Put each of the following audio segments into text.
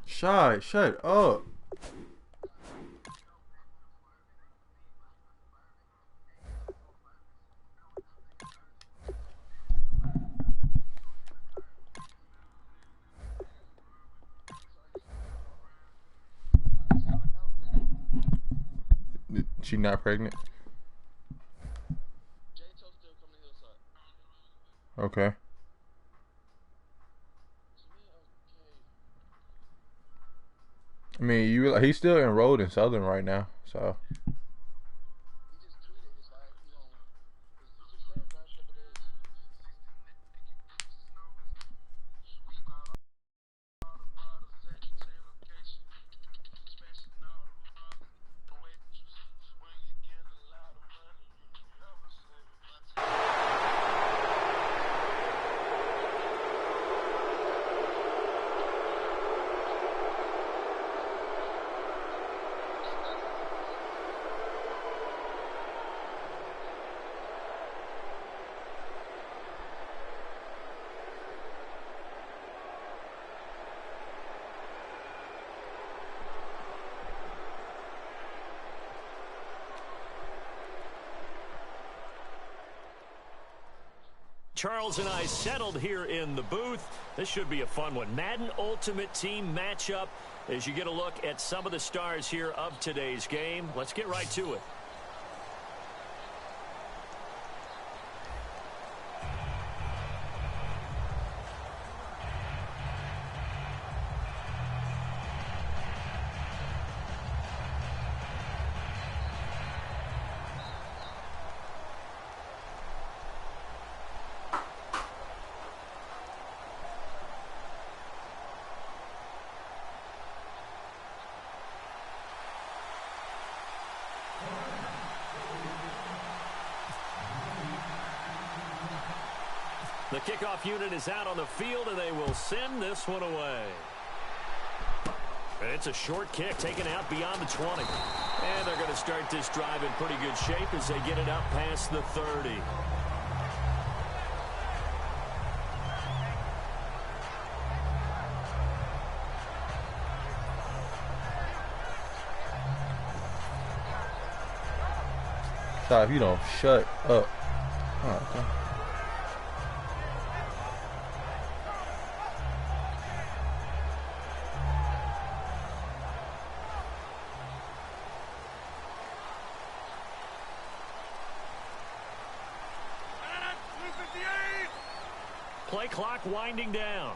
Shy, shut up. She not pregnant? Okay. I mean, he's still enrolled in Southern right now, so. Charles and I settled here in the booth. This should be a fun one. Madden Ultimate Team matchup as you get a look at some of the stars here of today's game. Let's get right to it. The kickoff unit is out on the field, and they will send this one away. And it's a short kick taken out beyond the 20. And they're going to start this drive in pretty good shape as they get it up past the 30. Sorry, if you don't shut up. Oh, okay. Play clock winding down.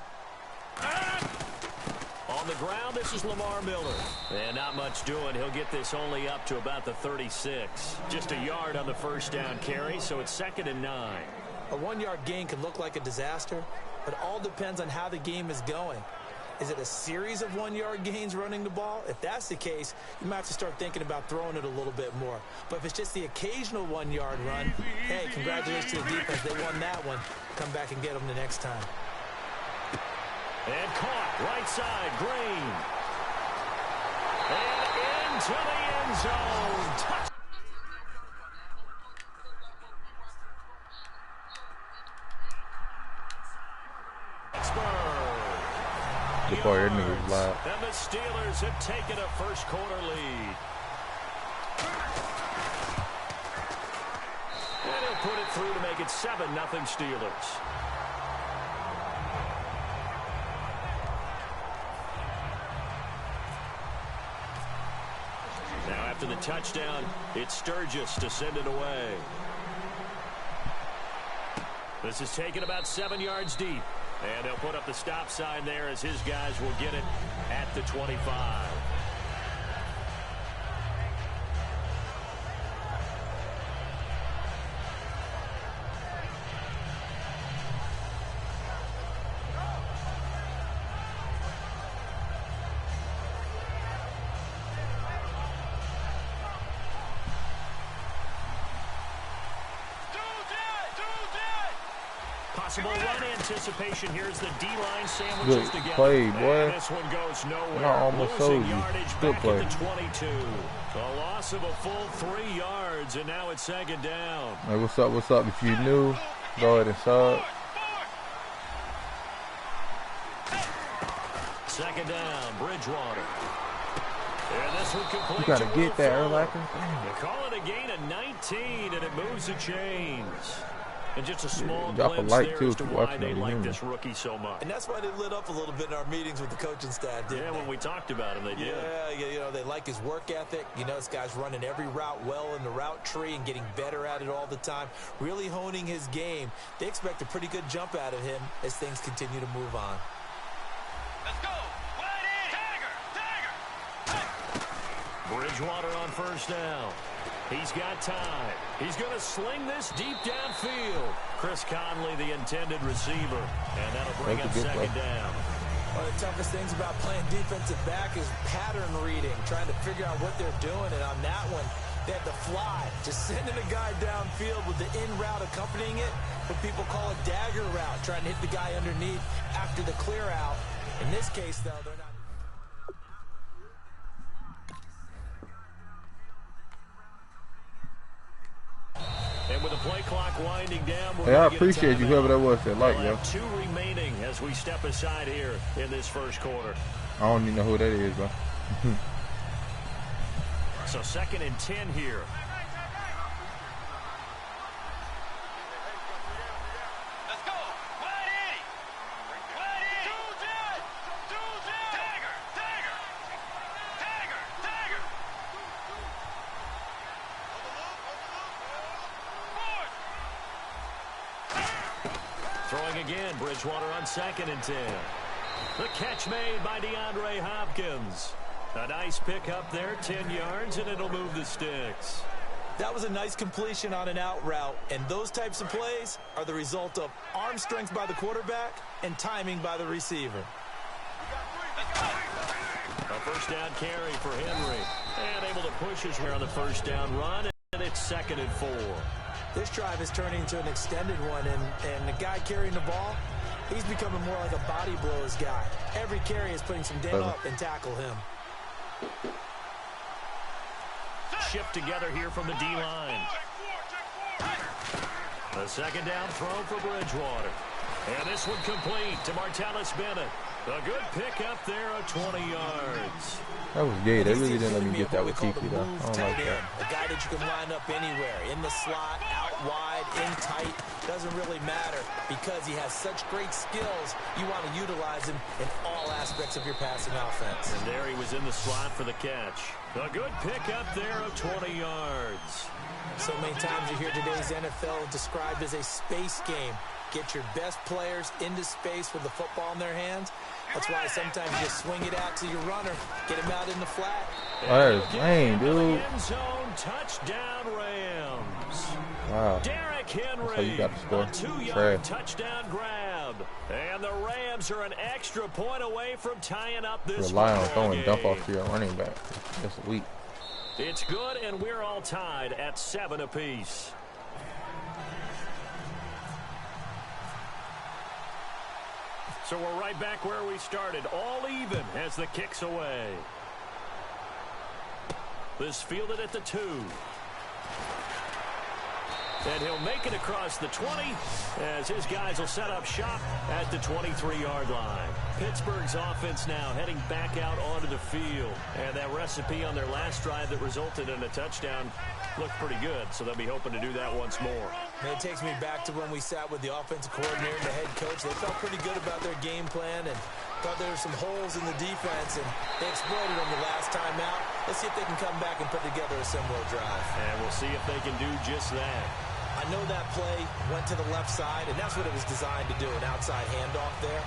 On the ground, this is Lamar Miller. And not much doing. He'll get this only up to about the 36. Just a yard on the first down carry, so it's 2nd and 9. A 1-yard gain can look like a disaster, but all depends on how the game is going. Is it a series of 1-yard gains running the ball? If that's the case, you might have to start thinking about throwing it a little bit more. But if it's just the occasional 1-yard run, hey, congratulations to the defense. They won that one. Come back and get them the next time. And caught right side, Green. And into the end zone. Touch. Before your niggas loud. And the Steelers have taken a first-quarter lead. And he'll put it through to make it 7-0 Steelers. Now after the touchdown, it's Sturgis to send it away. This is taken about 7 yards deep. And he'll put up the stop sign there as his guys will get it at the 25. possible run anticipation. Here's the D-line sandwiches Good together. play, boy. And this one goes nowhere. I almost Losing sold you. yardage Good back play. at the 22. A loss of a full 3 yards, and now it's second down. Hey, what's up? What's up? If you new, go ahead and sub. Second down, Bridgewater. And this one complete. You gotta get that, Erlacher. They call it a gain of 19, and it moves the chains. And just a small drop a glimpse like, there too, as if to you're why watching they on the like human. this rookie so much. And that's why they lit up a little bit in our meetings with the coaching staff, didn't they? When we talked about him, they did. Yeah, you know, they like his work ethic. You know, this guy's running every route well in the route tree and getting better at it all the time, really honing his game. They expect a pretty good jump out of him as things continue to move on. Let's go. Bridgewater on first down. He's got time. He's going to sling this deep downfield. Chris Conley, the intended receiver. And that'll bring up second down. One of the toughest things about playing defensive back is pattern reading, trying to figure out what they're doing. And on that one, they had to fly, just sending a guy downfield with the in route accompanying it, what people call a dagger route, trying to hit the guy underneath after the clear out. In this case, though, they're not. And with the play clock winding down, Hey, I appreciate you, whoever that was that like, yo. 2 remaining as we step aside here in this first quarter. I don't even know who that is, bro. So second and 10 here. Let's go. Dagger. Throwing again, Bridgewater on second and 10. The catch made by DeAndre Hopkins. A nice pickup there, 10 yards, and it'll move the sticks. That was a nice completion on an out route, and those types of plays are the result of arm strength by the quarterback and timing by the receiver. A first down carry for Henry. And able to push his way on the first down run, and it's second and 4. This drive is turning into an extended one, and the guy carrying the ball, he's becoming more like a body blows guy. Every carry is putting some dent up and tackle him. Shift together here from the D-line. The second down throw for Bridgewater. And this one complete to Martellus Bennett. A good pickup there of 20 yards. That was gay. They really didn't let me He's get that what with we call Tiki, the though. move I don't tight like that. end. A guy that you can line up anywhere, in the slot, out wide, in tight. Doesn't really matter because he has such great skills. You want to utilize him in all aspects of your passing offense. And there he was in the slot for the catch. A good pickup there of 20 yards. So many times you hear today's NFL described as a space game. Get your best players into space with the football in their hands. That's why sometimes you swing it out to your runner, get him out in the flat. That is lame, dude. End zone touchdown Rams. Wow. Derrick Henry, That's how you got to score. a 2-yard Trash. touchdown grab. And the Rams are an extra point away from tying up this Rely on football throwing dump game. off to your running back. That's weak. It's good, and we're all tied at 7 apiece. So we're right back where we started, all even as the kick's away. This fielded at the 2. And he'll make it across the 20 as his guys will set up shop at the 23-yard line. Pittsburgh's offense now heading back out onto the field. And that recipe on their last drive that resulted in a touchdown looked pretty good, so they'll be hoping to do that once more. Man, it takes me back to when we sat with the offensive coordinator and the head coach. They felt pretty good about their game plan and thought there were some holes in the defense, and they exploited them the last time out. Let's see if they can come back and put together a similar drive. And we'll see if they can do just that. I know that play went to the left side, and that's what it was designed to do, an outside handoff there.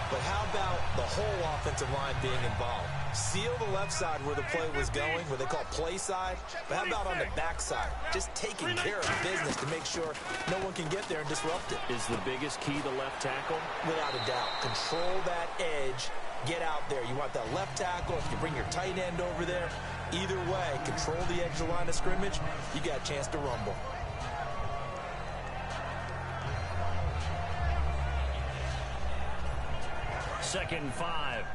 But how about the whole offensive line being involved? Seal the left side where the play was going, where they call play side. But how about on the back side? Just taking care of business to make sure no one can get there and disrupt it. Is the biggest key the left tackle? Without a doubt. Control that edge. Get out there. You want that left tackle. If you bring your tight end over there, either way, control the edge of the line of scrimmage, you got a chance to rumble. 2nd and 5.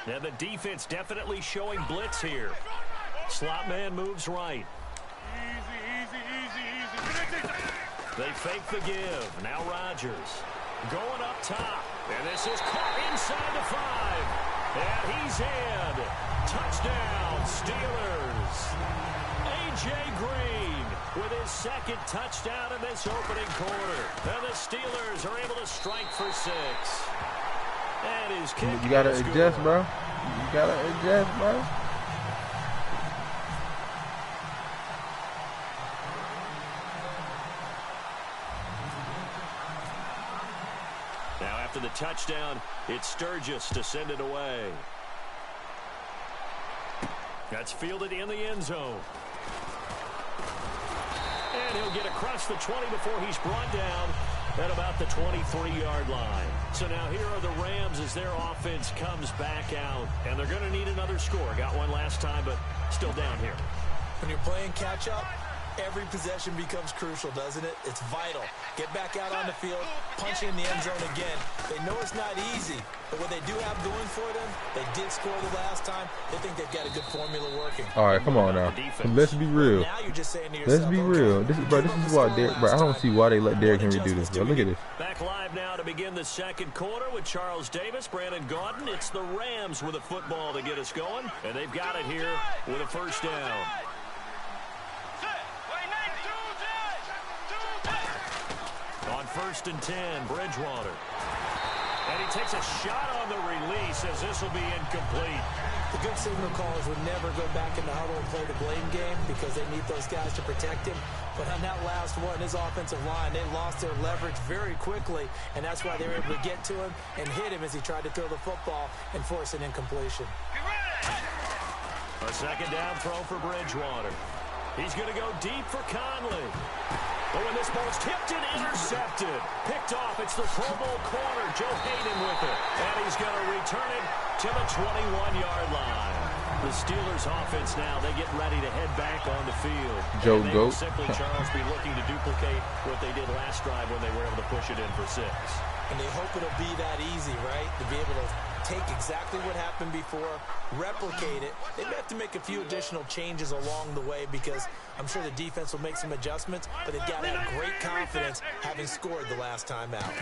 And the defense definitely showing blitz here. Slot man moves right. They fake the give. Now Rodgers going up top. And this is caught inside the 5. And he's in. Touchdown, Steelers. A.J. Green with his 2nd touchdown in this opening quarter. And the Steelers are able to strike for 6. And his kick You gotta adjust, bro. You gotta adjust, bro. Now after the touchdown, it's Sturgis to send it away. That's fielded in the end zone. And he'll get across the 20 before he's brought down at about the 23-yard line. So now here are the Rams as their offense comes back out. And they're going to need another score. Got one last time, but still down here. When you're playing catch-up, every possession becomes crucial, doesn't it? It's vital. Get back out on the field, punch in the end zone again. They know it's not easy, but what they do have going for them, they did score the last time. They think they've got a good formula working. All right, come on now. Let's be real. Now you're just saying to yourself, Let's be real. This is why Derrick, bro. I don't see why they let Derrick Henry do this. Bro, look at this. Back live now to begin the 2nd quarter with Charles Davis, Brandon Gaudin. It's the Rams with a football to get us going, and they've got it here with a 1st down. On 1st and 10, Bridgewater. And he takes a shot on the release as this will be incomplete. The good signal callers would never go back in the huddle and play the blame game because they need those guys to protect him. But on that last one, his offensive line, they lost their leverage very quickly, and that's why they were able to get to him and hit him as he tried to throw the football and force an incompletion. A 2nd down throw for Bridgewater. He's going to go deep for Conley. But when this ball's tipped and intercepted, picked off, it's the Pro Bowl corner, Joe Hayden with it. And he's going to return it to the 21-yard line. The Steelers offense now, they get ready to head back on the field. Joe Goat. Goat. Simply, Charles, be looking to duplicate what they did last drive when they were able to push it in for 6. And they hope it'll be that easy, right? To be able to take exactly what happened before, replicate it. They may have to make a few additional changes along the way because I'm sure the defense will make some adjustments, but they've got to have great confidence having scored the last time out.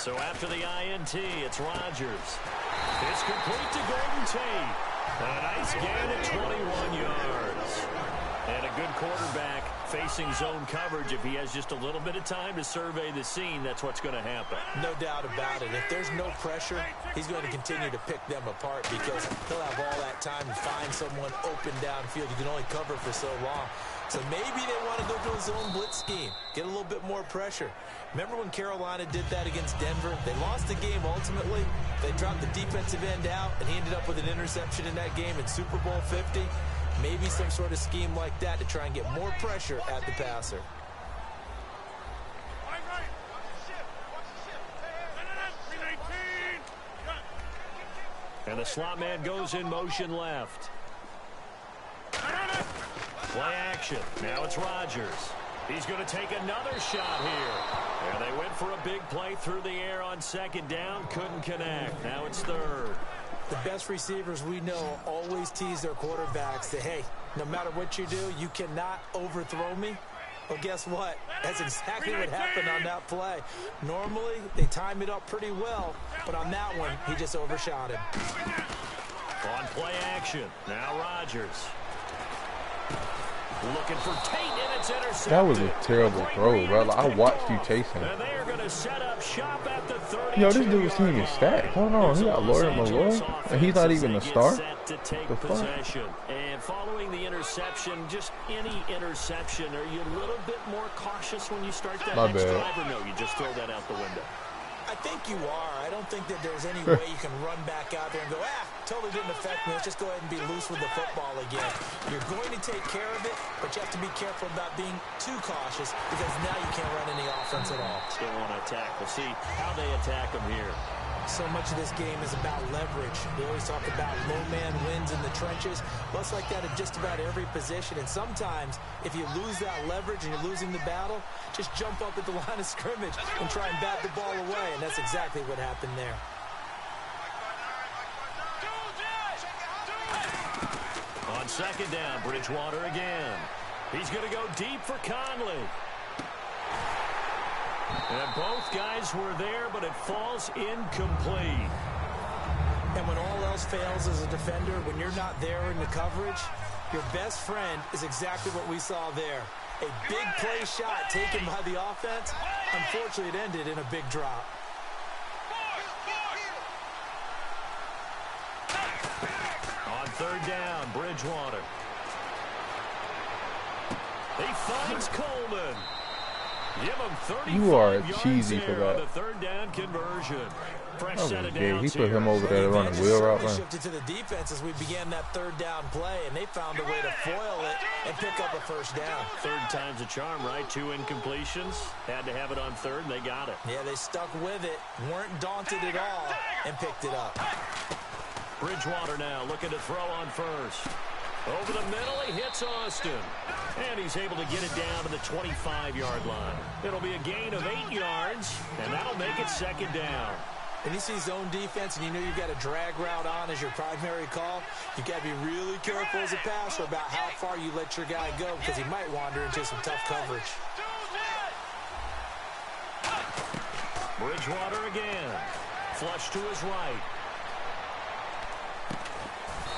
So after the INT, it's Rodgers. It's complete to Golden Tate. A nice gain of 21 yards. And a good quarterback facing zone coverage. If he has just a little bit of time to survey the scene, that's what's going to happen. No doubt about it. If there's no pressure, he's going to continue to pick them apart because he'll have all that time to find someone open downfield. You can only cover for so long. So maybe they want to go to a zone blitz scheme, get a little bit more pressure. Remember when Carolina did that against Denver? They lost the game ultimately. They dropped the defensive end out, and he ended up with an interception in that game in Super Bowl 50. Maybe some sort of scheme like that to try and get more pressure at the passer. And the slot man goes in motion left. Play action. Now it's Rodgers. He's going to take another shot here. And they went for a big play through the air on 2nd down. Couldn't connect. Now it's 3rd. The best receivers we know always tease their quarterbacks that, hey, no matter what you do, you cannot overthrow me. Well, guess what? That's exactly what happened on that play. Normally, they time it up pretty well, but on that one, he just overshot him. On play action. Now Rodgers. Looking for Tate, and it's intercepted. That was a terrible throw, bro. Like, I watched you chase him. And they are going to set up shop at the 32. Yo, this dude's team is stacked. Hold on, he got Lawyer Malloy, and he's not even a star. To take the possession. And following the interception, just any interception, are you a little bit more cautious when you start that My next bad. drive, or no, you just throw that out the window? I think you are. I don't think that there's any way you can run back out there and go, totally didn't affect me. Let's just go ahead and be loose with the football again. You're going to take care of it, but you have to be careful about being too cautious because now you can't run any offense at all. Still want to attack. We'll see how they attack them here. So much of this game is about leverage. We always talk about low man wins in the trenches. Well, it's like that in just about every position. And sometimes, if you lose that leverage and you're losing the battle, just jump up at the line of scrimmage and try and bat the ball away. And that's exactly what happened there. On second down, Bridgewater again. He's going to go deep for Conley. And both guys were there, but it falls incomplete. And when all else fails as a defender, when you're not there in the coverage, your best friend is exactly what we saw there. A big play shot taken by the offense. Unfortunately, it ended in a big drop. On third down, Bridgewater. He finds Coleman. Give him 35 You are yards cheesy for there on that. the third down conversion. Fresh That set was of big. downs He put him here. over there to run a wheel route. Man. Shifted to the defense as we began that third down play, and they found a way to foil it and pick up a first down. Third time's a charm, right? 2 incompletions. Had to have it on third, and they got it. Yeah, they stuck with it, weren't daunted at all, and picked it up. Bridgewater now looking to throw on first. Over the middle, he hits Austin. And he's able to get it down to the 25-yard line. It'll be a gain of 8 yards, and that'll make it second down. And you see zone defense and you know you've got a drag route on as your primary call, you've got to be really careful as a passer about how far you let your guy go because he might wander into some tough coverage. Bridgewater again. Flush to his right.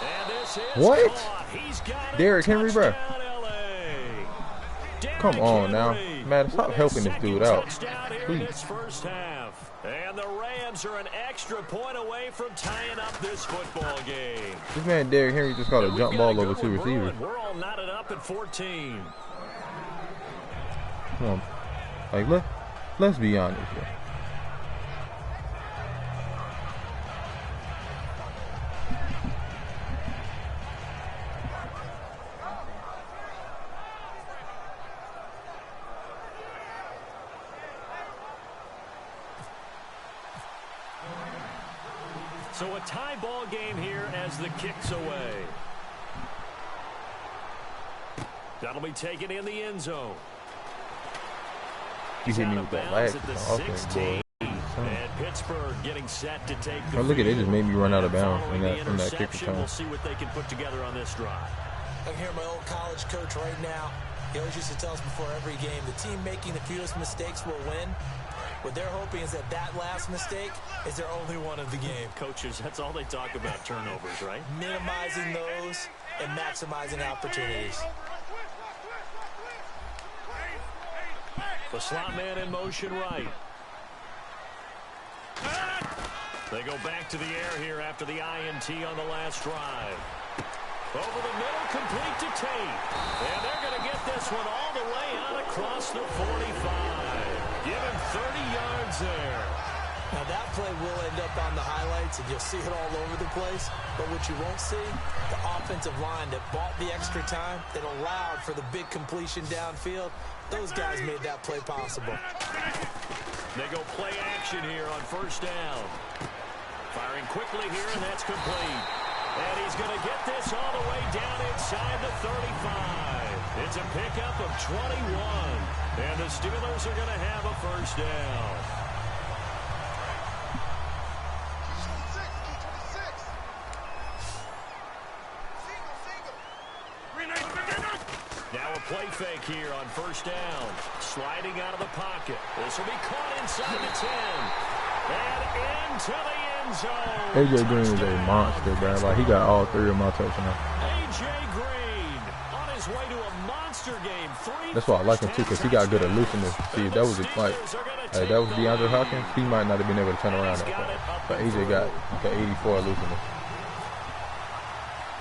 And this is What? caught. He's got it. Derrick Henry, bro. Touchdown, LA. Come on now. Henry Madden, stop with helping his this dude second out. touchdown here in Please. this first half. And the Rams are an extra point away from tying up this football game. This man Derrick Henry just caught a We've jump got ball a good over 2 one receivers. brewing. We're all knotted up at 14. Come on. Like, let's be honest here. So a tie ball game here as the kick's away. That'll be taken in the end zone. You hit me Out with of that bounds last at the offense, 16. boy. And Pittsburgh getting set to take the Oh, look at it. It field. just made me run out of bounds Following in the that kick interception, return. we'll see what they can put together on this drive. I can hear my old college coach right now. He always used to tell us before every game, the team making the fewest mistakes will win. What they're hoping is that that last mistake is their only one of the game. Coaches, that's all they talk about, turnovers, right? Minimizing those and maximizing opportunities. The slot man in motion right. They go back to the air here after the INT on the last drive. Over the middle, complete to Tate. And they're going to get this one all the way out across the 45. Give him 30 yards there. Now that play will end up on the highlights, and you'll see it all over the place. But what you won't see, the offensive line that bought the extra time, that allowed for the big completion downfield, those guys made that play possible. They go play action here on first down. Firing quickly here, and that's complete. And he's going to get this all the way down inside the 35. It's a pickup of 21. And the Steelers are going to have a first down. Now a play fake here on first down. Sliding out of the pocket. This will be caught inside the 10. And into the end zone. AJ Green is a monster, bro. Like, he got all 3 of my touchdowns. AJ Green on his way to a monster game. That's why I like him too, because he got good elusiveness. See, if that was like, hey, that was DeAndre Hopkins, he might not have been able to turn around that fast. But AJ got the 84 elusiveness.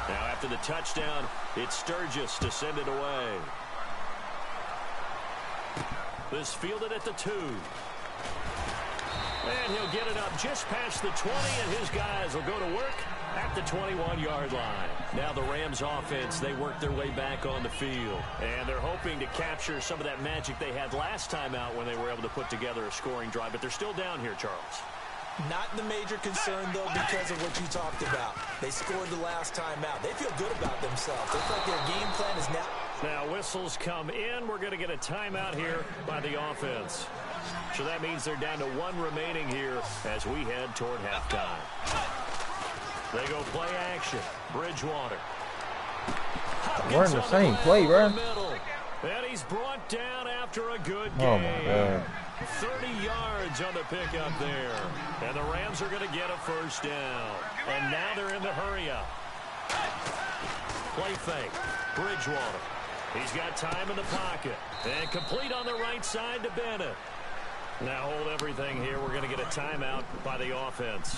Now after the touchdown, it's Sturgis to send it away. This fielded at the 2. And he'll get it up just past the 20, and his guys will go to work at the 21-yard line. Now the Rams offense, they work their way back on the field. And they're hoping to capture some of that magic they had last time out when they were able to put together a scoring drive. But they're still down here, Charles. Not the major concern, though, because of what you talked about. They scored the last time out. They feel good about themselves. They feel like their game plan is now. Now whistles come in. We're going to get a timeout here by the offense. So that means they're down to 1 remaining here as we head toward halftime. They go play action. Bridgewater. We're in the same play, bro. And he's brought down after a good game. Oh, my God. 30 yards on the pickup there. And the Rams are going to get a first down. And now they're in the hurry up. Play fake. Bridgewater. He's got time in the pocket. And complete on the right side to Bennett. Now hold everything here. We're going to get a timeout by the offense.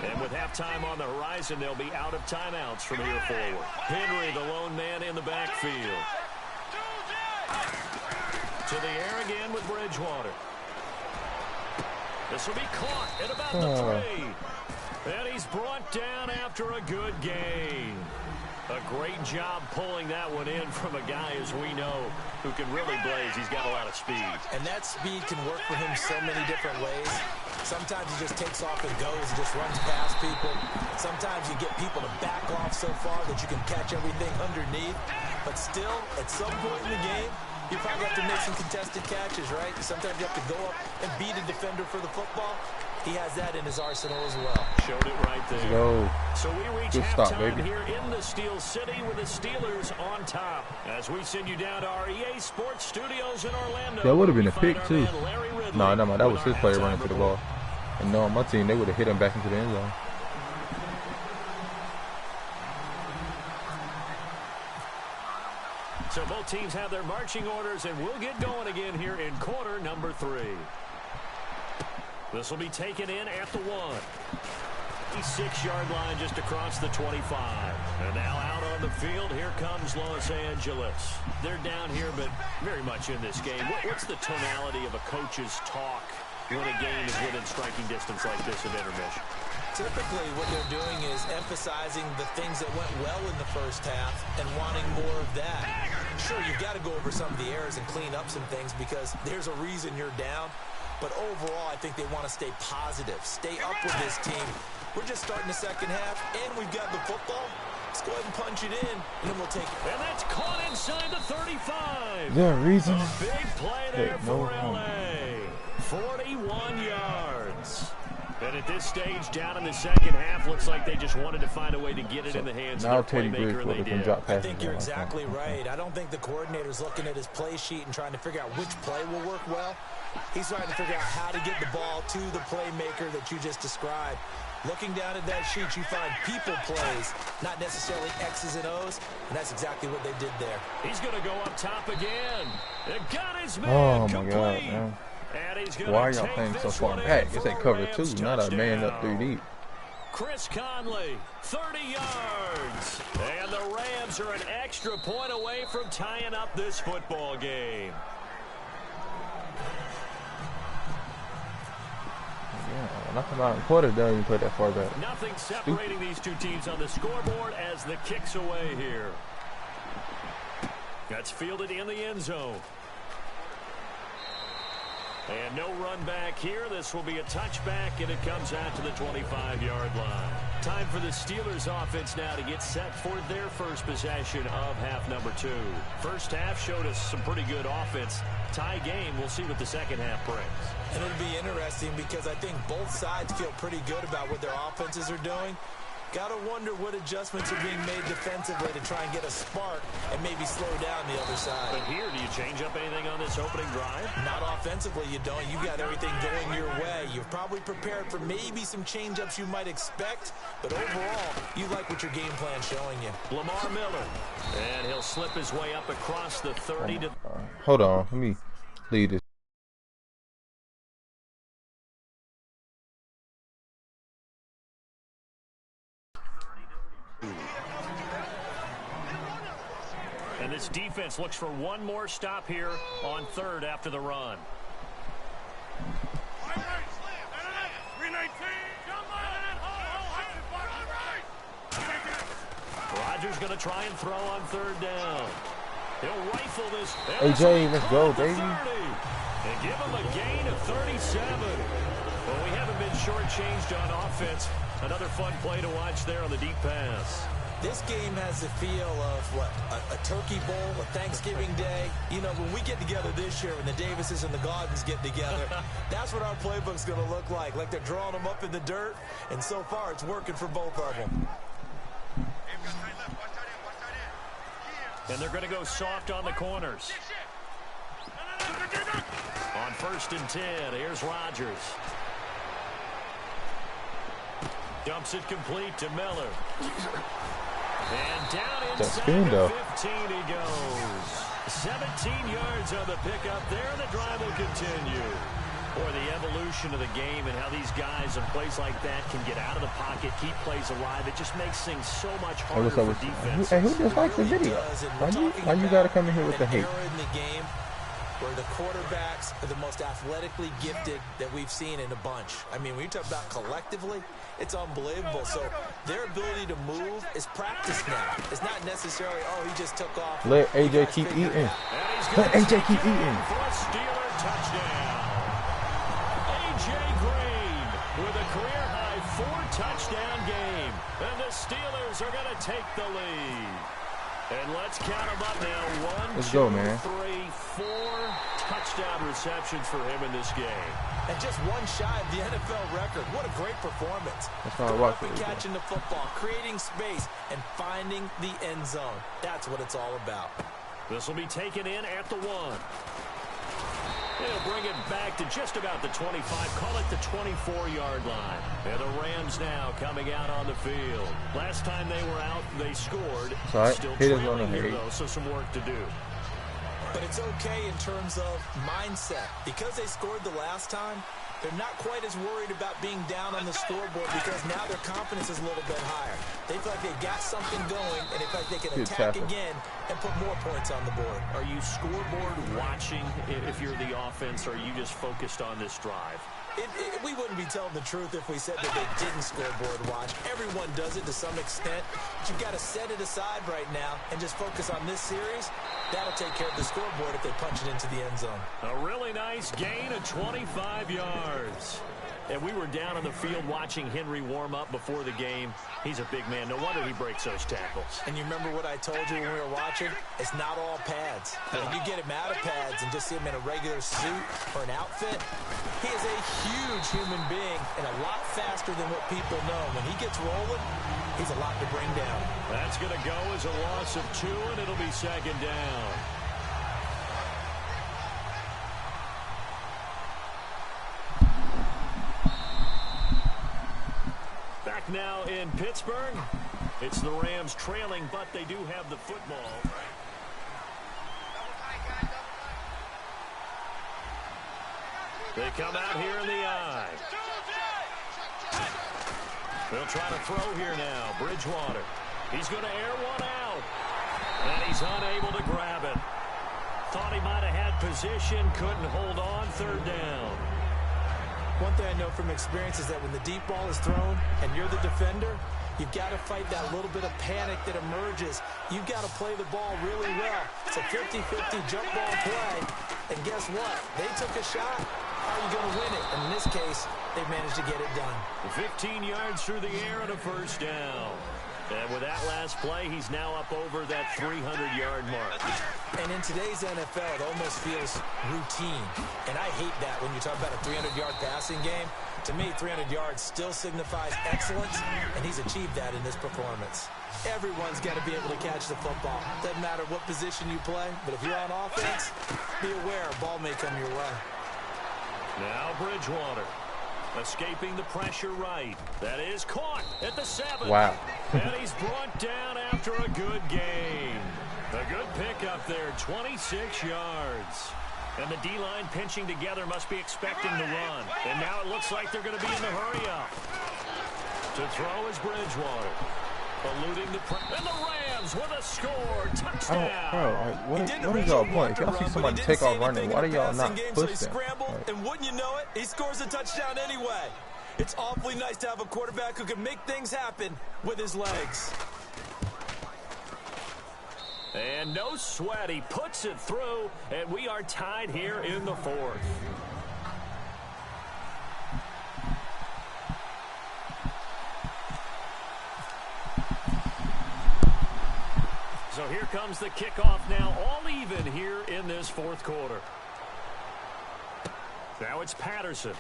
And with halftime on the horizon, they'll be out of timeouts from here forward. Henry, the lone man in the backfield. To the air again with Bridgewater. This will be caught at about the 3. And he's brought down after a good gain. A great job pulling that one in from a guy, as we know, who can really blaze. He's got a lot of speed. And that speed can work for him so many different ways. Sometimes he just takes off and goes and just runs past people. Sometimes you get people to back off so far that you can catch everything underneath. But still, at some point in the game, you probably have to make some contested catches, right? Sometimes you have to go up and beat a defender for the football. He has that in his arsenal as well. Showed it right there. Go. So we reach halftime here in the Steel City with the Steelers on top. As we send you down to our EA Sports Studios in Orlando. That would have been a pick, too. No, that was his player running to the ball. And no, on my team, they would have hit him back into the end zone. So both teams have their marching orders, and we'll get going again here in quarter number 3. This will be taken in at the 1. 6-yard line just across the 25. And now out on the field, here comes Los Angeles. They're down here, but very much in this game. What's the tonality of a coach's talk when a game is within striking distance like this at intermission? Typically, what they're doing is emphasizing the things that went well in the first half and wanting more of that. Sure, you've got to go over some of the errors and clean up some things because there's a reason you're down. But overall, I think they want to stay positive, stay up with this team. We're just starting the second half, and we've got the football. Let's go ahead and punch it in, and then we'll take it. And that's caught inside the 35. Is there a reason? A big play there for L.A. 41 yards. And at this stage, down in the second half, looks like they just wanted to find a way to get it in the hands of their playmaker, and they did. I think you're exactly right. I don't think the coordinator's looking at his play sheet and trying to figure out which play will work well. He's trying to figure out how to get the ball to the playmaker that you just described. Looking down at that sheet, you find people plays, not necessarily X's and O's, and that's exactly what they did there. He's going to go up top again. It got his man complete. God, man. Why are y'all playing so far back? It's a cover 2, not a man up 3 deep. Chris Conley, 30 yards. And the Rams are an extra point away from tying up this football game. Yeah, nothing about quarter doesn't even play that far back. Nothing separating these two teams on the scoreboard as the kick's away here. That's fielded in the end zone. And no run back here. This will be a touchback, and it comes out to the 25-yard line. Time for the Steelers offense now to get set for their first possession of half number 2. First half showed us some pretty good offense. Tie game. We'll see what the second half brings. And it'll be interesting because I think both sides feel pretty good about what their offenses are doing. Got to wonder what adjustments are being made defensively to try and get a spark and maybe slow down the other side. But here, do you change up anything on this opening drive? Not offensively, you don't. You got everything going your way. You've probably prepared for maybe some change-ups you might expect, but overall, you like what your game plan's showing you. Lamar Miller, and he'll slip his way up across the 30 to... Hold on, let me lead this. And this defense looks for one more stop here on 3rd after the run. Rodgers going to try and throw on 3rd down. He'll rifle this. AJ, let's go, baby. And give him a gain of 37. Well, we haven't been shortchanged on offense. Another fun play to watch there on the deep pass. This game has the feel of, what, a turkey bowl, a Thanksgiving Day. You know, when we get together this year, when the Davises and the Gaudens get together, that's what our playbook's going to look like they're drawing them up in the dirt, and so far it's working for both of them. And they're going to go soft on the corners. On 1st and 10, here's Rodgers. Dumps it complete to Miller. And down inside the 15 he goes. 17 yards on the pickup there, and the drive will continue. Boy, the evolution of the game and how these guys in plays like that can get out of the pocket, keep plays alive, it just makes things so much harder for defense. Hey, who dislikes the video? Why you got to come in here with the hate? In the game where the quarterbacks are the most athletically gifted that we've seen in a bunch. I mean, when you talk about collectively, it's unbelievable. So their ability to move is practice now. It's not necessarily, oh, he just took off. Let AJ keep eating. Let AJ keep eating. For a Steeler touchdown. AJ Green with a career-high 4-touchdown game. And the Steelers are going to take the lead. And let's count them up now. 1, 2, 3, 4 touchdown receptions for him in this game. And just one shy of the NFL record. What a great performance. That's how I watch it. Catching the football, creating space, and finding the end zone. That's what it's all about. This will be taken in at the 1. They'll bring it back to just about the 25. Call it the 24-yard line. And the Rams now coming out on the field. Last time they were out, they scored. Still trailing here, though, so some work to do. But it's okay in terms of mindset. Because they scored the last time, they're not quite as worried about being down on the scoreboard because now their confidence is a little bit higher. They feel like they've got something going, and they feel like they can attack again and put more points on the board. Are you scoreboard watching if you're the offense, or are you just focused on this drive? We wouldn't be telling the truth if we said that they didn't scoreboard watch. Everyone does it to some extent. But you've got to set it aside right now and just focus on this series. That'll take care of the scoreboard if they punch it into the end zone. A really nice gain of 25 yards. And we were down on the field watching Henry warm up before the game. He's a big man. No wonder he breaks those tackles. And you remember what I told you when we were watching? It's not all pads. When you get him out of pads and just see him in a regular suit or an outfit, he is a huge human being and a lot faster than what people know. When he gets rolling, he's a lot to bring down. That's going to go as a loss of 2, and it'll be 2nd down. Back now in Pittsburgh. It's the Rams trailing, but they do have the football. They come out here in the eye. They'll try to throw here now. Bridgewater. He's going to air one out. And he's unable to grab it. Thought he might have had position. Couldn't hold on. 3rd down. One thing I know from experience is that when the deep ball is thrown and you're the defender, you've got to fight that little bit of panic that emerges. You've got to play the ball really well. It's a 50-50 jump ball play. And guess what? They took a shot. How are you going to win it? And in this case, they managed to get it done. 15 yards through the air and a 1st down. And with that last play, he's now up over that 300-yard mark. And in today's NFL, it almost feels routine. And I hate that when you talk about a 300-yard passing game. To me, 300 yards still signifies excellence, and he's achieved that in this performance. Everyone's got to be able to catch the football. Doesn't matter what position you play, but if you're on offense, be aware a ball may come your way. Now Bridgewater. Escaping the pressure right. That is caught at the 7. Wow. And he's brought down after a good gain. A good pickup there, 26 yards. And the D-line pinching together must be expecting the run. And now it looks like they're going to be in the hurry-up. To throw is Bridgewater. Eluding the pressure. And the Rams with a score. Touchdown. What is y'all point? If y'all see somebody take off running, why do y'all not push them? And wouldn't you know it, he scores a touchdown anyway. It's awfully nice to have a quarterback who can make things happen with his legs. And no sweat. He puts it through, and we are tied here in the 4th. here comes the kickoff now, all even here in this fourth quarter. Now it's Patterson.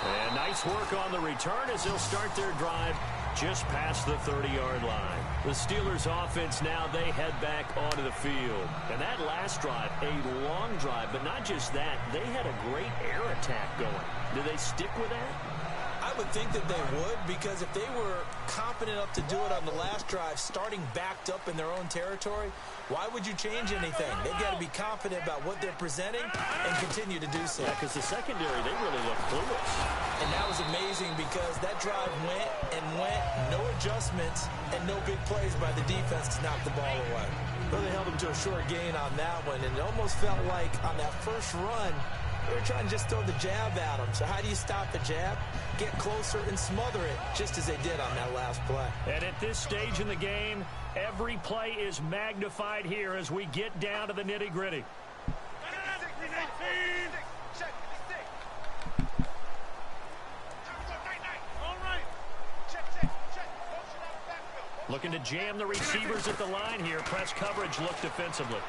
And nice work on the return as they'll start their drive just past the 30-yard line. The Steelers offense now, they head back onto the field. And that last drive, a long drive, but not just that, they had a great air attack going. Do they stick with that? I would think that they would, because if they were confident enough to do it on the last drive, starting backed up in their own territory, why would you change anything? They've got to be confident about what they're presenting and continue to do so. Yeah, because the secondary, they really look clueless. And that was amazing because that drive went and went, no adjustments, and no big plays by the defense to knock the ball away. Well, they held them to a short gain on that one, and it almost felt like on that first run, they were trying to just throw the jab at them. So how do you stop the jab? Get closer and smother it, just as they did on that last play. And at this stage in the game, every play is magnified here as we get down to the nitty-gritty. Looking to jam the receivers at the line here. Press coverage look defensively.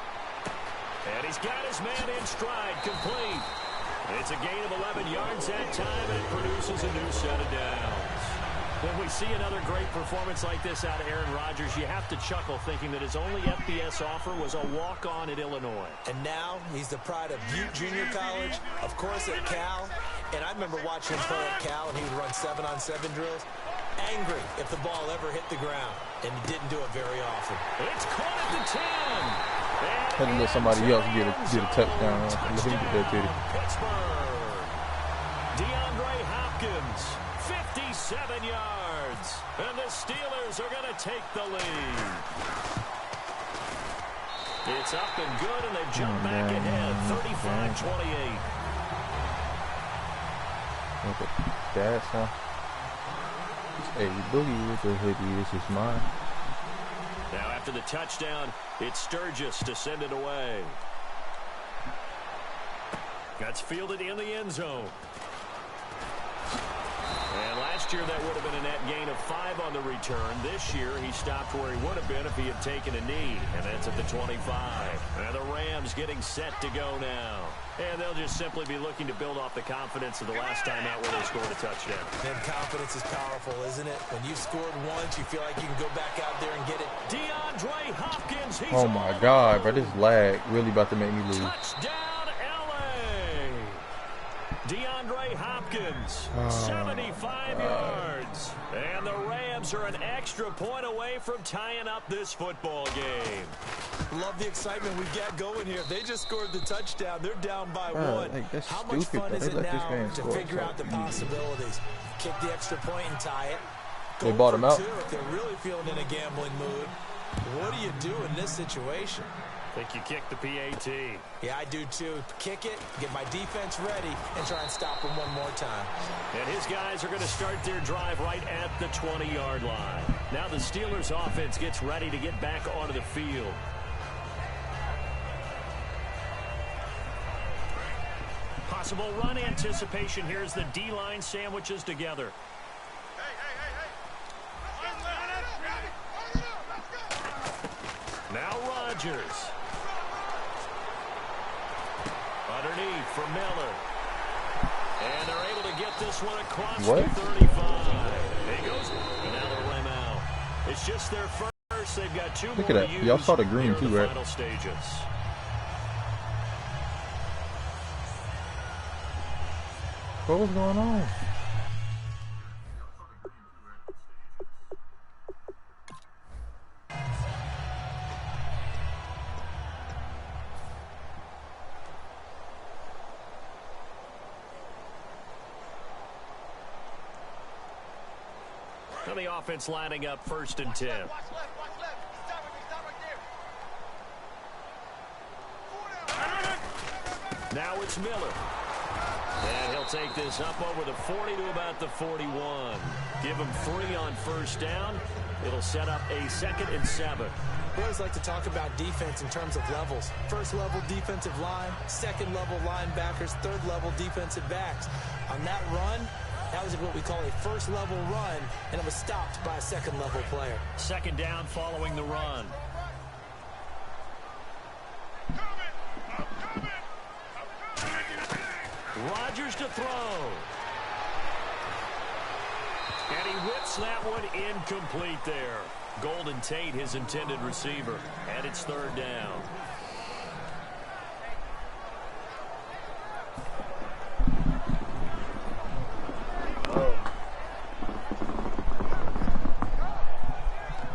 And he's got his man in stride, complete. It's a gain of 11 yards that time, and it produces a new set of downs. When we see another great performance like this out of Aaron Rodgers, you have to chuckle thinking that his only FBS offer was a walk-on at Illinois. And now he's the pride of Butte Junior College, of course at Cal. And I remember watching him play at Cal, and he would run 7-on-7 drills. Angry if the ball ever hit the ground, and he didn't do it very often. It's caught at the 10. Had to let somebody else get a touchdown. Let him get that titty. Pittsburgh. DeAndre Hopkins, 57 yards. And the Steelers are going to take the lead. It's up and good, and they've jumped back ahead, 35-28. Look at that, huh? Hey, Boogie with the hoodie. This is mine. Now after the touchdown, it's Sturgis to send it away. That's fielded in the end zone. And last year that would have been a net gain of 5 on the return. This year he stopped where he would have been if he had taken a knee. And that's at the 25. And the Rams getting set to go now. And they'll just simply be looking to build off the confidence of the last time out where they scored a touchdown. And confidence is powerful, isn't it? When you've scored once, you feel like you can go back out there and get it. DeAndre Hopkins. He's oh, my God, bro. This lag really about to make me lose. Touchdown, L.A. DeAndre Hopkins, 75 yards. And the Rams are an extra point away from tying up this football game. Love the excitement we've got going here. They just scored the touchdown. They're down by 1. Like, how much fun is it now to figure out the easy. possibilities? Kick the extra point and tie it. They bought him out. If they're really feeling in a gambling mood, what do you do in this situation? I think you kick the PAT. Yeah, I do too. Kick it, get my defense ready, and try and stop them one more time. And his guys are going to start their drive right at the 20-yard line. Now the Steelers offense gets ready to get back onto the field. Possible run anticipation here as the D-line sandwiches together. Now Rodgers. Underneath for Miller. And they're able to get this one across the 35. He goes. And now they'll rim out. It's just their first. They've got 2 more. Look at that. Y'all saw the green too, right? Final stages. What was going on? Now the offense lining up 1st and 10. Now it's Miller. And he'll take this up over the 40 to about the 41. Give him 3 on 1st down. It'll set up a 2nd and 7. We always like to talk about defense in terms of levels. 1st level defensive line, 2nd level linebackers, 3rd level defensive backs. On that run, That was what we call a first-level run, and it was stopped by a second-level player. Second down following the run. Rodgers to throw. And he whips that one incomplete there. Golden Tate, his intended receiver. And it's third down.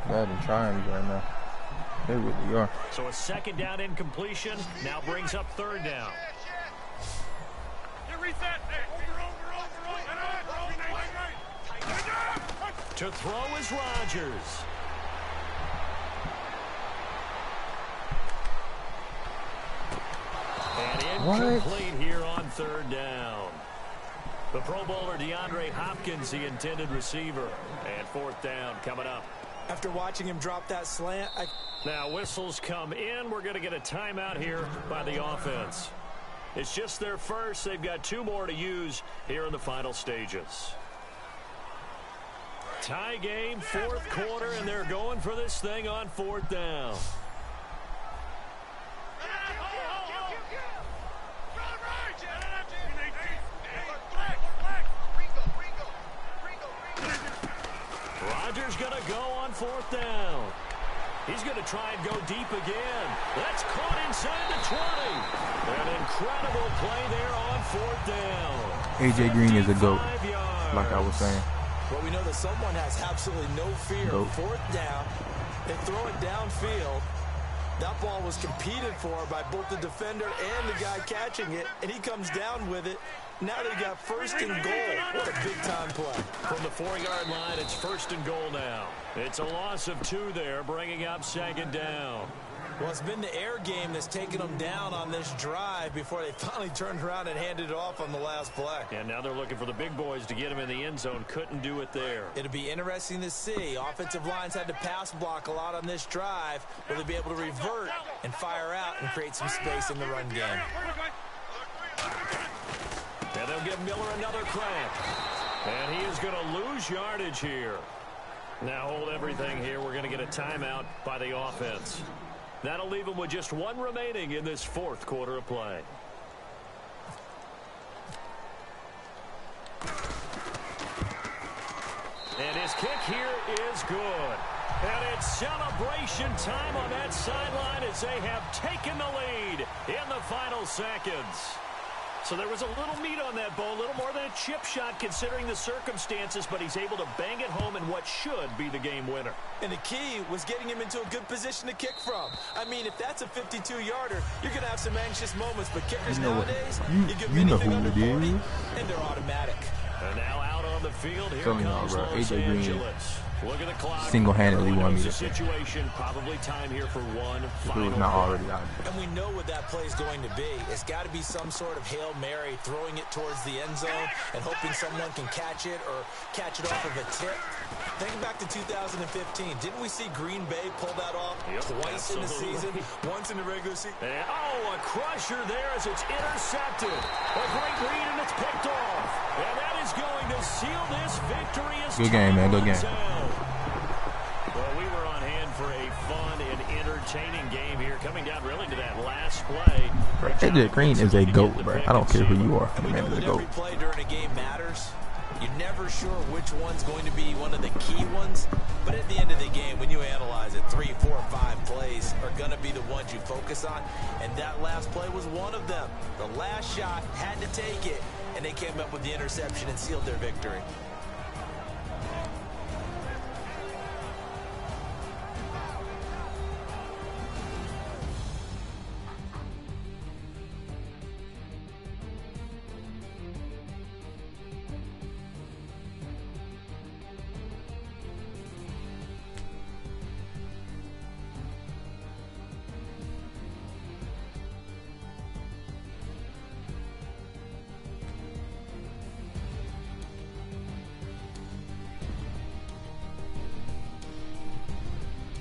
Madden trying me right now. They really are. So a second down incompletion now brings up third down. To throw is Rodgers. And incomplete here on third down. The Pro Bowler DeAndre Hopkins, the intended receiver. And fourth down coming up. After watching him drop that slant, Now whistles come in. We're going to get a timeout here by the offense. It's just their first. They've got two more to use here in the final stages. Tie game, fourth quarter, and they're going for this thing on fourth down. Rodgers going to go on fourth down. He's going to try and go deep again. That's caught inside the 20. An incredible play there on fourth down. A.J. Green is a GOAT, like I was saying. Well, we know that someone has absolutely no fear. GOAT. Fourth down, they throw it downfield. That ball was competed for by both the defender and the guy catching it, and he comes down with it. Now they got first and goal. What a big-time play. From the 4-yard line, it's first and goal now. It's a loss of 2 there, bringing up second down. Well, it's been the air game that's taken them down on this drive before they finally turned around and handed it off on the last play. And now they're looking for the big boys to get him in the end zone. Couldn't do it there. It'll be interesting to see. Offensive lines had to pass block a lot on this drive. Will they be able to revert and fire out and create some space in the run game? And they'll give Miller another cramp. And he is going to lose yardage here. Now hold everything here. We're going to get a timeout by the offense. That'll leave them with just 1 remaining in this fourth quarter of play. And his kick here is good. And it's celebration time on that sideline as they have taken the lead in the final seconds. So there was a little meat on that ball, a little more than a chip shot considering the circumstances, but he's able to bang it home in what should be the game winner. And the key was getting him into a good position to kick from. I mean, if that's a 52-yarder, you're going to have some anxious moments, but kickers nowadays, you give them anything under 40, and they're automatic. And now out on the field, here Telling comes y'all, bro, Los A.J. Green Angeles. Look at the clock. single-handedly won me the this game. situation. Probably time here for one If it final. was not already out. And we know what that play is going to be. It's got to be some sort of Hail Mary, throwing it towards the end zone and hoping someone can catch it or catch it off of a tip. Think back to 2015. Didn't we see Green Bay pull that off twice in the season, once in the regular season? And, a crusher there as it's intercepted. A great read, and it's picked off. And that is going to seal this victory. As Good game, man. Good game. Well, we were on hand for a fun and entertaining game here, coming down really to that last play. A.J. Green is a GOAT, bro. I don't care who you are. The We man know is a that GOAT. every play during a game matters. You're never sure which one's going to be one of the key ones. But at the end of the game, when you analyze it, 3, 4, 5 plays are going to be the ones you focus on. And that last play was one of them. The last shot had to take it, and they came up with the interception and sealed their victory.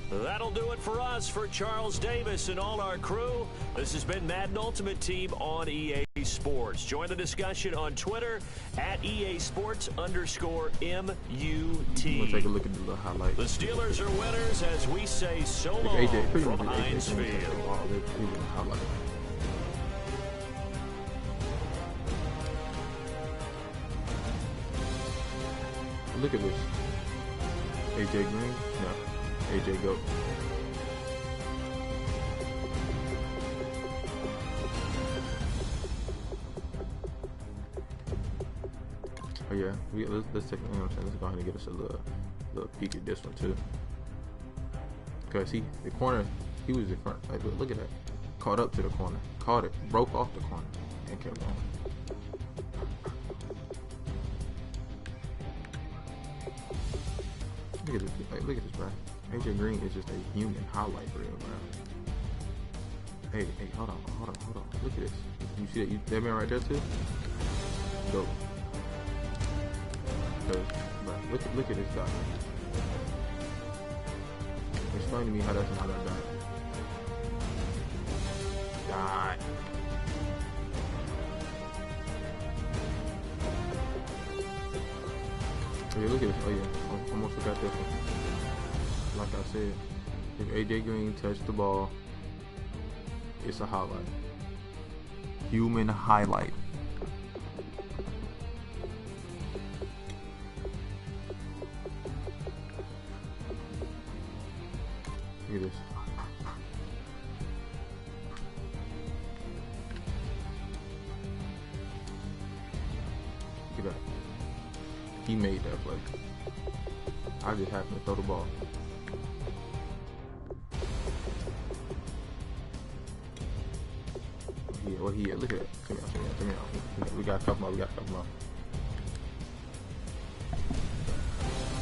That'll do it for us. For Charles Davis and all our crew, this has been Madden Ultimate Team on EA Sports. Join the discussion on Twitter at EA Sports_MUT. We'll take a look at the little highlights. The Steelers are winners as we say so long AJ, pretty from much Heinz AJ Green touched the Field. ball. He was a highlight. Look at this. AJ Green? No. AJ Goat. Oh yeah, let's take, you know what I'm saying, let's go ahead and get us a little peek at this one too. Cause the corner, he was in front. Like, look at that. Caught up to the corner, caught it, broke off the corner, and kept going. Look at this, like, look at this, bro. AJ Green is just a human highlight reel, bro. Hey, hold on. Look at this. You see that? That man right there too? Go. Bro, look at this guy. Explain to me how that's not a dot. God. Oh yeah, look at this. Oh yeah, almost forgot this one. Like I said, if AJ Green touched the ball, it's a highlight. Human highlight. Look at this. Look at that. He made that play. I just happened to throw the ball. Yeah, well, look at that. Come out. We got a couple more.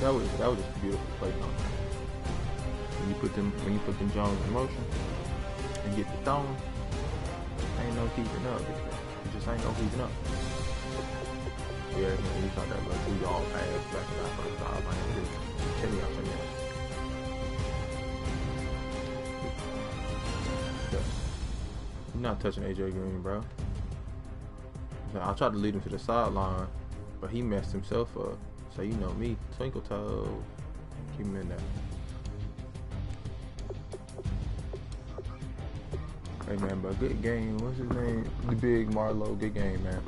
That was just a beautiful play, man. When you put them Jones in motion and get the throwing, ain't no keeping up. It just ain't no keeping up. Yeah, he thought that look, we all passed back in our first drive. I ain't really. Check me out. Yeah. You're not touching AJ Green, bro. I tried to lead him to the sideline, but he messed himself up. So you know me, twinkle toes. Keep him in there. Hey man, but good game. What's his name? The Big Marlowe. Good game, man.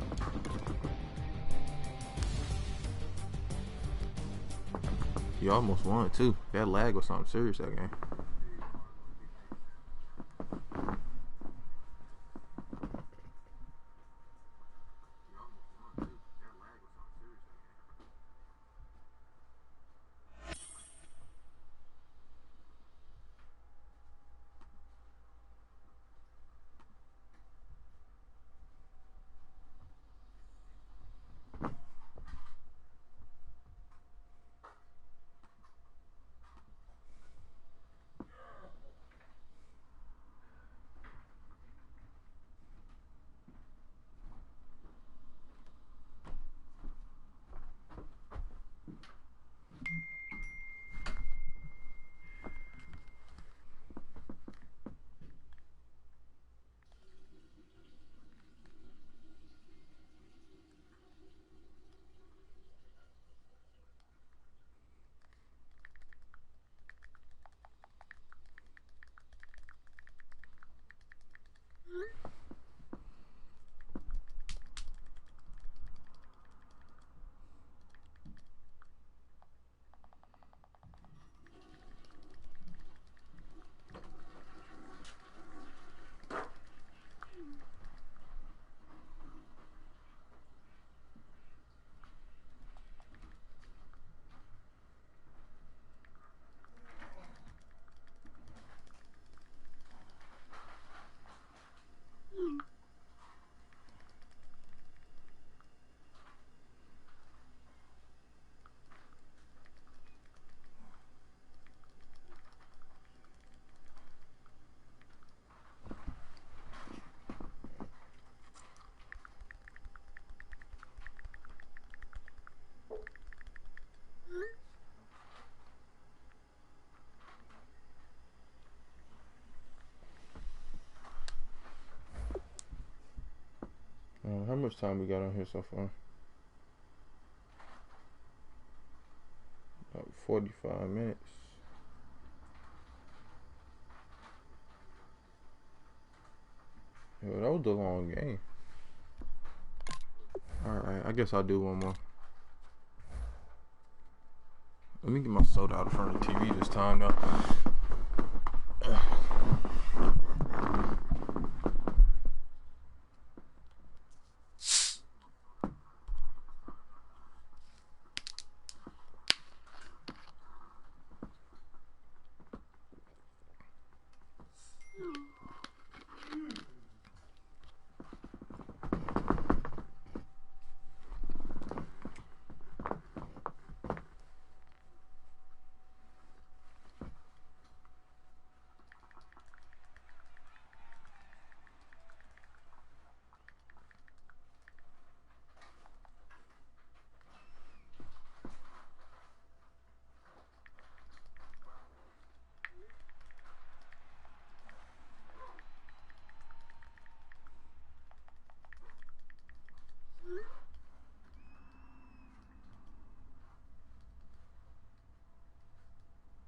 You almost won too. That lag was something serious that game. How much time we got on here so far? About 45 minutes. Yo, that was a long game. Alright, I guess I'll do one more. Let me get my soda out in front of the TV this time now.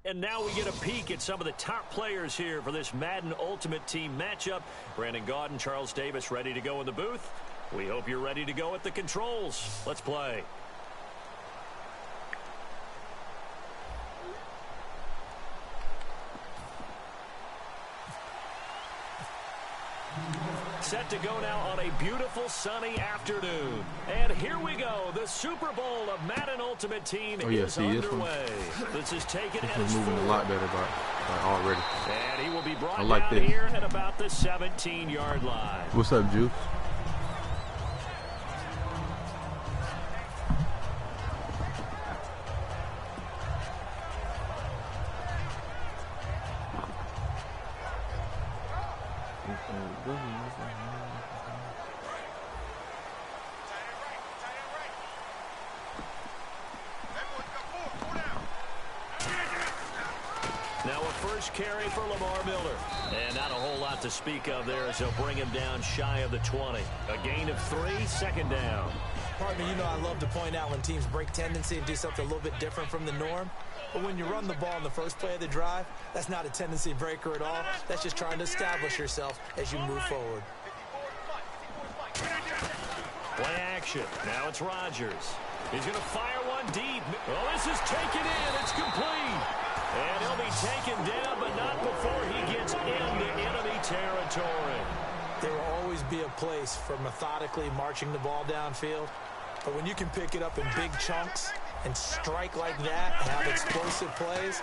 And now we get a peek at some of the top players here for this Madden Ultimate Team matchup. Brandon Gaudin, Charles Davis ready to go in the booth. We hope you're ready to go at the controls. Let's play. Set to go now on a beautiful sunny afternoon. And here we go. The Super Bowl of Madden Ultimate Team is underway. This is taken as moving a lot better by already. And he will be brought down this here at about the 17-yard line. What's up, Juice? Now a first carry for Lamar Miller. And not a whole lot to speak of there as they'll bring him down shy of the 20. A gain of 3, second down. Partner, you know I love to point out when teams break tendency and do something a little bit different from the norm. But when you run the ball in the first play of the drive, that's not a tendency breaker at all. That's just trying to establish yourself as you move forward. Play action. Now it's Rodgers. He's going to fire one deep. Oh, this is taken in. It's complete. And he'll be taken down, but not before he gets into enemy territory. There will always be a place for methodically marching the ball downfield. But when you can pick it up in big chunks and strike like that, have explosive plays,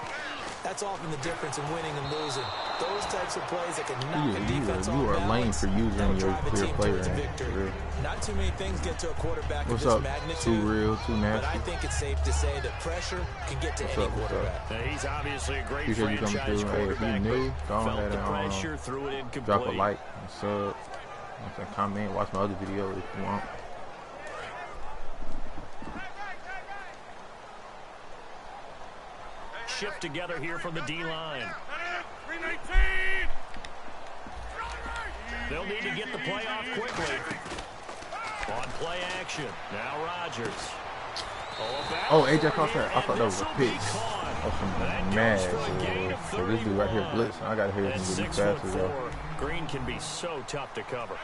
that's often the difference in winning and losing. Those types of plays that can knock a defense off balance. You are lame for using your clear player. Not too many things get to a quarterback of this magnitude. Too real, too nasty. But I think it's safe to say that pressure can get to any quarterback. Now, he's obviously a great franchise quarterback, but felt the pressure, threw it incomplete. Drop a like, and sub, and comment, watch my other video if you want. Shift together here from the D-line. They'll need to get the play off quickly. On play action. Now Rodgers. Oh, AJ caught that. I thought that was a pick. I'm mad. So this dude right here blitzing. I got to hear him really fast as well. Green can be so tough to cover.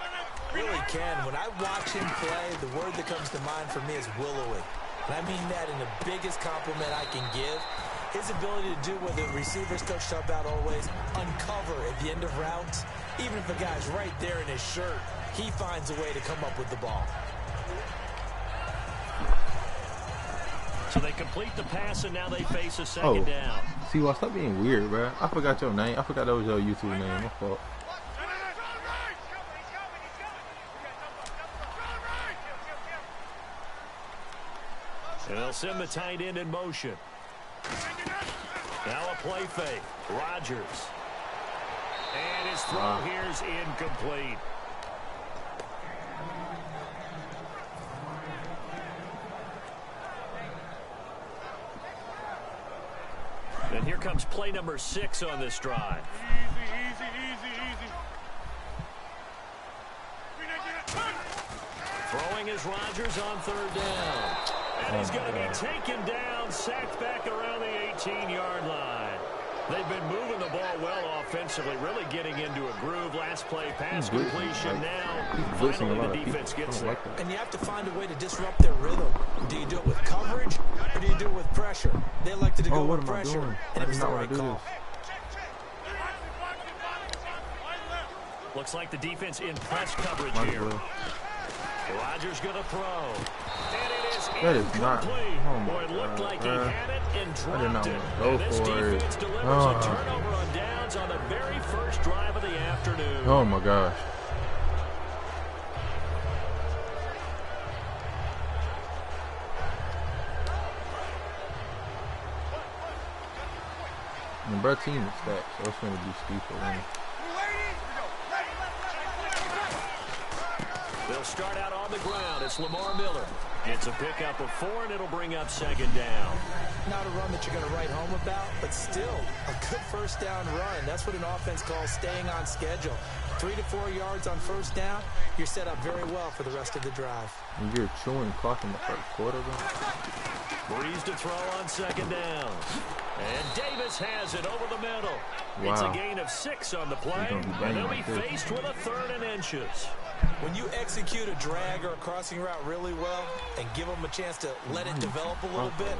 Really can. When I watch him play, the word that comes to mind for me is willowy. And I mean that in the biggest compliment I can give. His ability to do what the receivers coach talked about always, uncover at the end of routes. Even if a guy's right there in his shirt, he finds a way to come up with the ball. So they complete the pass, and now they face a second down. See, well, stop being weird, bro. I forgot your name. I forgot that was your YouTube name. My fault. And they'll send the tight end in motion. Now a play fake. Rodgers. And his throw here is incomplete. And here comes play number 6 on this drive. Easy. Throwing is Rodgers on third down. And he's going to be taken down, sacked back around the 18-yard line. They've been moving the ball well offensively, really getting into a groove. Last play, pass completion now. Finally, the defense gets there. And you have to find a way to disrupt their rhythm. Do you do it with coverage, or do you do it with pressure? They elected to go with pressure, and it was the right call. Looks like the defense in press coverage here. Rodgers going to throw. And it is incomplete. Boy, it looked like he had it and dropped it. And this defense delivers a turnover on downs on the very first drive of the afternoon. Oh, my gosh. The bro team is stacked, so it's going to be stupid. They'll start out on the ground. It's Lamar Miller. It's a pickup of 4, and it'll bring up second down. Not a run that you're going to write home about, but still a good first down run. That's what an offense calls staying on schedule. 3 to 4 yards on first down, you're set up very well for the rest of the drive. And you're chewing clock in the first quarter, though. Breeze to throw on second down. And Davis has it over the middle. Wow. It's a gain of 6 on the play, and they'll be faced with a 3rd and inches. When you execute a drag or a crossing route really well and give them a chance to let it develop a little bit,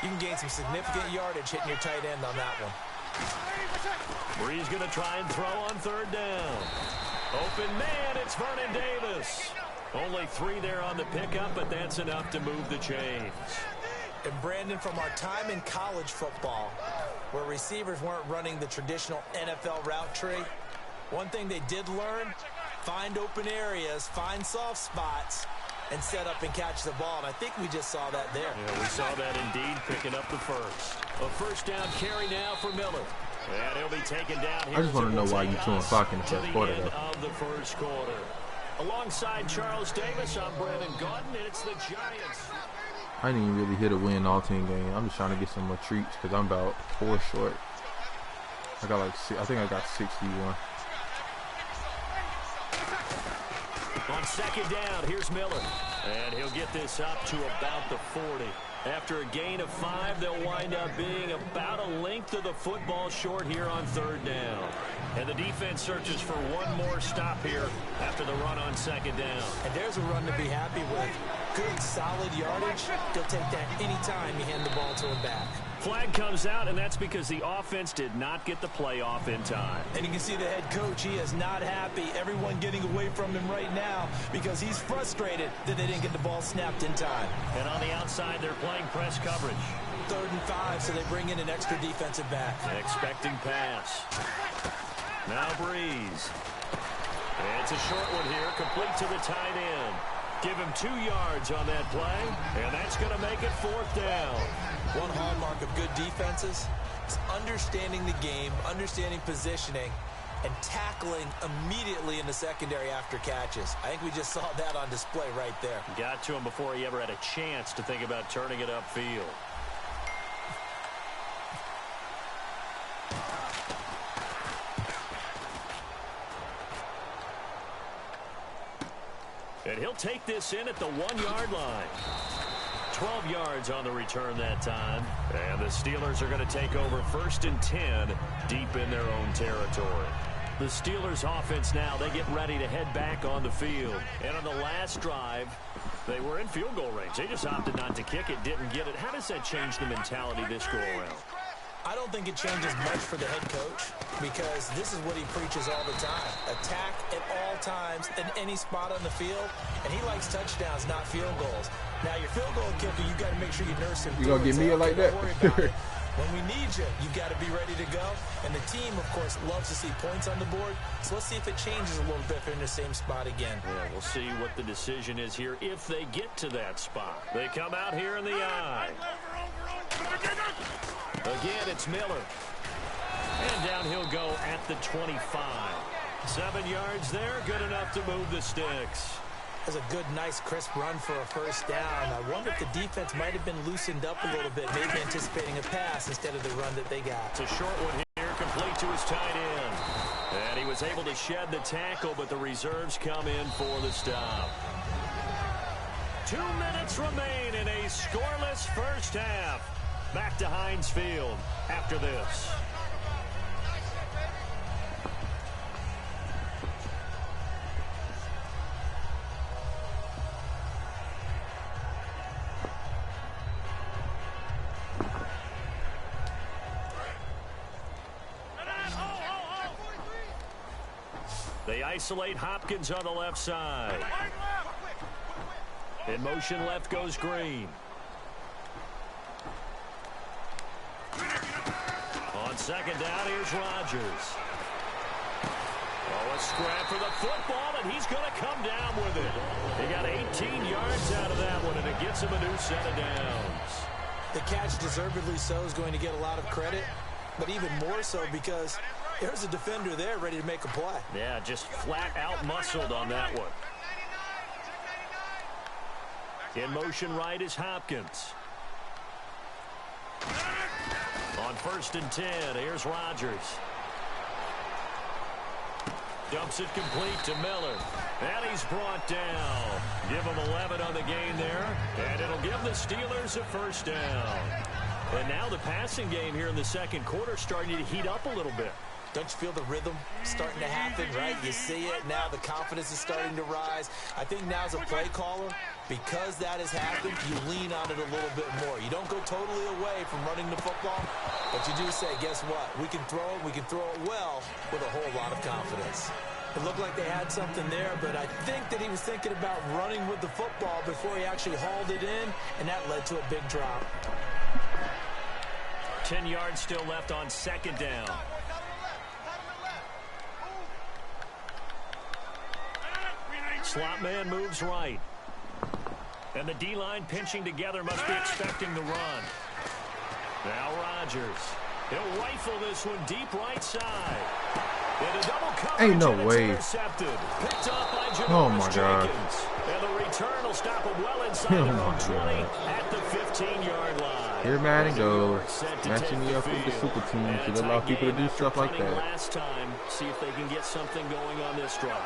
you can gain some significant yardage hitting your tight end on that one. Breeze going to try and throw on third down. Open man, it's Vernon Davis. Only 3 there on the pickup, but that's enough to move the chains. And Brandon, from our time in college football, where receivers weren't running the traditional NFL route tree, one thing they did learn: find open areas, find soft spots, and set up and catch the ball. And I think we just saw that there. Yeah, we saw that indeed, picking up the first. A first down carry now for Miller. And he'll be taken down here. I just want to know why you chewing clock in the first quarter, though. Of the first quarter. Alongside Charles Davis, I'm Brandon Gaudin, and it's the Giants. I didn't even really hit a win all-team game. I'm just trying to get some more treats because I'm about 4 short. I got like, I think I got 61. On second down, here's Miller. And he'll get this up to about the 40. After a gain of 5, they'll wind up being about a length of the football short here on third down. And the defense searches for one more stop here after the run on second down. And there's a run to be happy with. Good, solid yardage. They'll take that anytime you hand the ball to him back. Flag comes out, and that's because the offense did not get the play off in time. And you can see the head coach, he is not happy. Everyone getting away from him right now because he's frustrated that they didn't get the ball snapped in time. And on the outside, they're playing press coverage. 3rd and 5, so they bring in an extra defensive back. Expecting pass. Now Breeze. It's a short one here, complete to the tight end. Give him 2 yards on that play, and that's going to make it 4th down. One hallmark of good defenses is understanding the game, understanding positioning, and tackling immediately in the secondary after catches. I think we just saw that on display right there. Got to him before he ever had a chance to think about turning it upfield. And he'll take this in at the 1-yard line. 12 yards on the return that time. And the Steelers are going to take over 1st and 10 deep in their own territory. The Steelers offense now, they get ready to head back on the field. And on the last drive, they were in field goal range. They just opted not to kick it, didn't get it. How does that change the mentality this go around? I don't think it changes much for the head coach because this is what he preaches all the time. Attack at all times in any spot on the field, and he likes touchdowns, not field goals. Now, your field goal kicker, you got to make sure you nurse him. You going to get me like that? When we need you, you got to be ready to go. And the team, of course, loves to see points on the board. So let's see if it changes a little bit if they're in the same spot again. Yeah, we'll see what the decision is here if they get to that spot. They come out here in the eye. Again, it's Miller. And down he'll go at the 25. 7 yards there, good enough to move the sticks. That's a good, nice, crisp run for a first down. I wonder if the defense might have been loosened up a little bit, maybe anticipating a pass instead of the run that they got. It's a short one here, complete to his tight end. And he was able to shed the tackle, but the reserves come in for the stop. 2 minutes remain in a scoreless first half. Back to Heinz Field after this. They isolate Hopkins on the left side. In motion left goes Green. On second down, here's Rodgers. Oh, a scrap for the football, and he's going to come down with it. He got 18 yards out of that one, and it gets him a new set of downs. The catch, deservedly so, is going to get a lot of credit, but even more so because there's a defender there ready to make a play. Yeah, just flat out muscled on that one. In motion right is Hopkins. On 1st and 10, here's Rodgers. Dumps it complete to Miller. And he's brought down. Give him 11 on the gain there. And it'll give the Steelers a first down. And now the passing game here in the second quarter starting to heat up a little bit. Don't you feel the rhythm starting to happen, right? You see it now. The confidence is starting to rise. I think now as a play caller, because that has happened, you lean on it a little bit more. You don't go totally away from running the football, but you do say, guess what? We can throw it. We can throw it well with a whole lot of confidence. It looked like they had something there, but I think that he was thinking about running with the football before he actually hauled it in, and that led to a big drop. 10 yards still left on second down. Slot man moves right. And the D-line pinching together must be expecting the run. Now Rodgers. He'll rifle this one deep right side. And a double coverage. Ain't no way. Picked up by Oh my God. And the return will stop him well inside the 20 at the 15-yard line. Here Madden goes. Matching me up with the super team. Should allow people to do stuff like that. Last time, see if they can get something going on this drive.